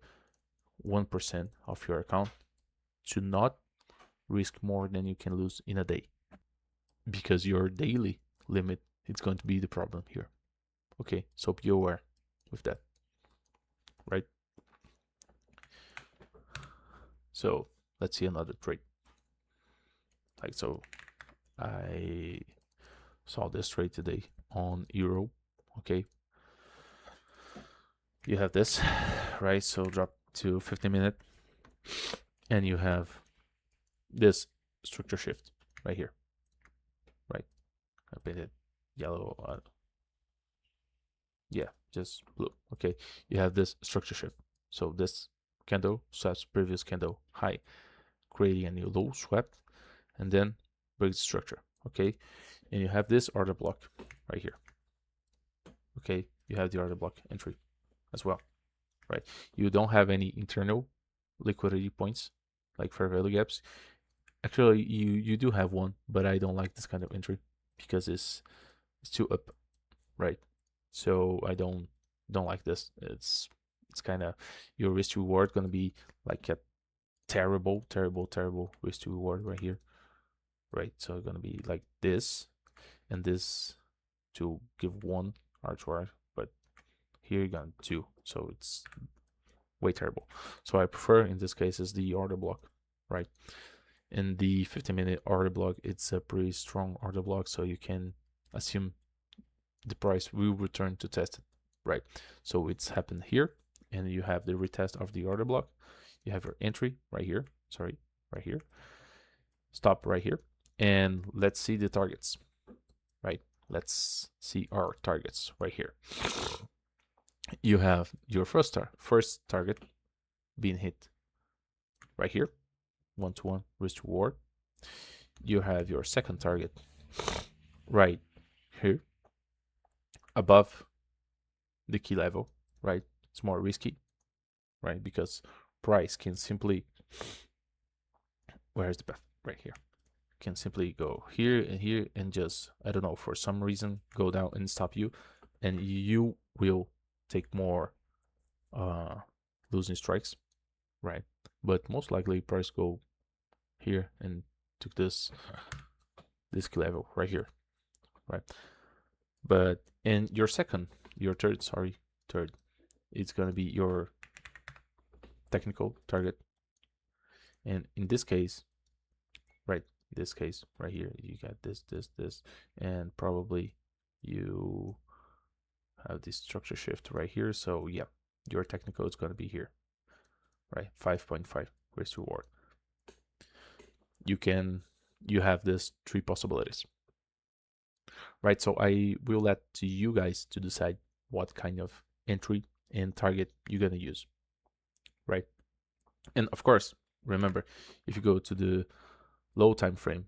1% of your account, to not risk more than you can lose in a day, because your daily limit is going to be the problem here. Okay, so be aware with that, right? So let's see another trade. Like so, I saw this trade today on euro. Okay, you have this, right? So drop to 50-minute, and you have this structure shift right here, right? I painted yellow. Yeah, just blue. Okay, you have this structure shift. So this candle swaps previous candle high, creating a new low swept, and then breaks the structure. Okay, and you have this order block right here. Okay, you have the order block entry as well, right? You don't have any internal liquidity points like fair value gaps. Actually, you do have one, but I don't like this kind of entry because it's too up, right? So I don't like this. It's kind of your risk to reward gonna be like a terrible, terrible, terrible risk to reward right here, right? So it's gonna be like this and this to give one R2R, but here you're gonna two, so it's way terrible. So I prefer in this case is the order block, right? In the 15-minute order block, it's a pretty strong order block, so you can assume the price will return to test it, right? So it's happened here, and you have the retest of the order block. You have your entry right here, sorry, right here, stop right here, and let's see the targets, right? Let's see our targets right here. You have your first target being hit right here, one-to-one risk reward. You have your second target right here, above the key level, right? It's more risky, right? Because price can simply, where's the path? Right here. Can simply go here and just, I don't know, for some reason, go down and stop you. And you will take more losing strikes, right? But most likely price go here and took this key level right here, right? But in your third, it's gonna be your technical target. And in this case, right, right here, you got this, and probably you have this structure shift right here. So yeah, your technical is gonna be here, right? 5.5 risk reward. You have this three possibilities, right? So I will let to you guys to decide what kind of entry and target you're gonna use, right? And of course, remember, if you go to the low time frame,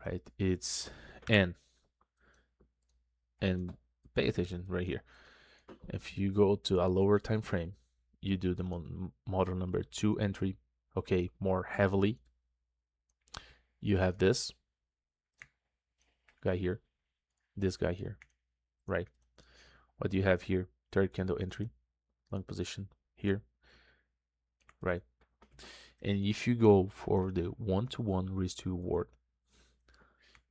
right, it's N, and pay attention right here. If you go to a lower time frame, you do the model number 2 entry, okay, more heavily. You have this guy here, this guy here, right? What do you have here? Third candle entry, long position here, right? And if you go for the one-to-one risk to reward,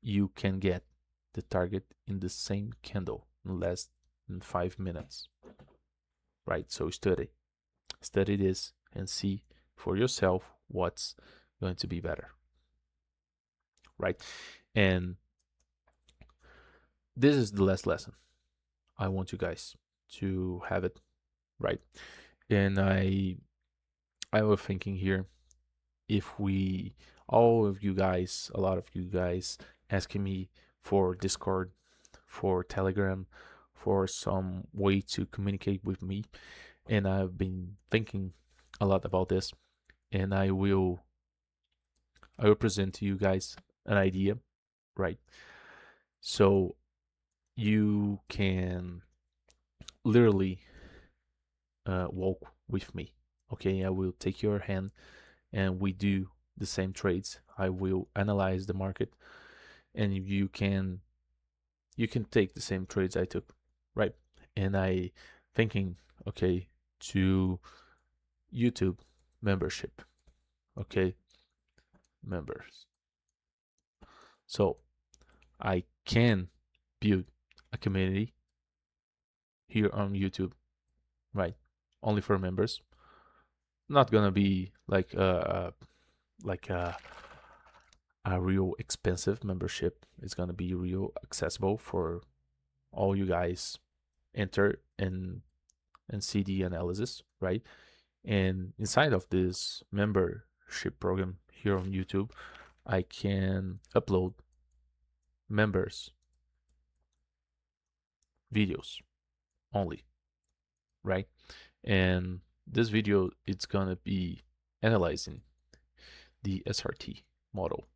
you can get the target in the same candle in less than 5 minutes, right? So study this and see for yourself what's going to be better, right? And this is the last lesson. I want you guys to have it, right? And I was thinking here, if we, all of you guys, a lot of you guys asking me for Discord, for Telegram, for some way to communicate with me, and I've been thinking a lot about this, and I will present to you guys an idea, right? So you can literally walk with me, okay? I will take your hand and we do the same trades. I will analyze the market, and you can take the same trades I took, right? and I thinking, okay, to YouTube membership, okay, members. So I can build a community here on YouTube, right? Only for members. Not gonna be like a real expensive membership. It's gonna be real accessible for all you guys enter and see the analysis, right? And inside of this membership program here on YouTube, I can upload members videos only, right? And this video it's gonna be analyzing the SRT model,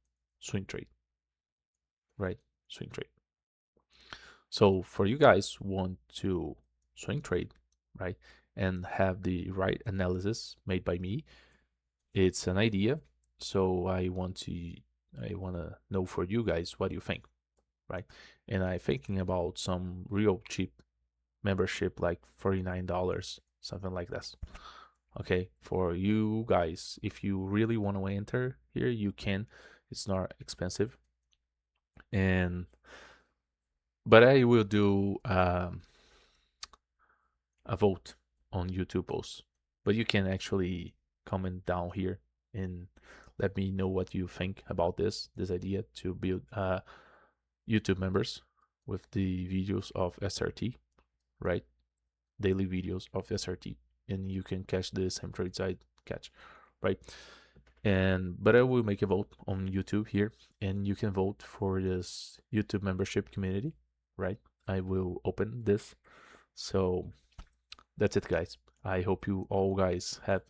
swing trade, right? Swing trade. So for you guys who want to swing trade, right, and have the right analysis made by me, it's an idea. So I wanna know for you guys what you think, right? And I'm thinking about some real cheap membership like $49, something like this. Okay, for you guys, if you really want to enter here, you can. It's not expensive, and but I will do a vote on YouTube posts. But you can actually comment down here and let me know what you think about this idea to build YouTube members with the videos of SRT, right? Daily videos of SRT, and you can catch the same trades I catch, right? And but I will make a vote on YouTube here, and you can vote for this YouTube membership community, right? I will open this. So that's it, guys. I hope you all guys have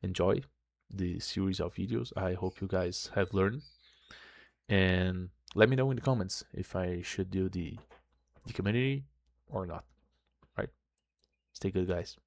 enjoyed the series of videos. I hope you guys have learned, and let me know in the comments if I should do the community or not. Right? Stay good, guys.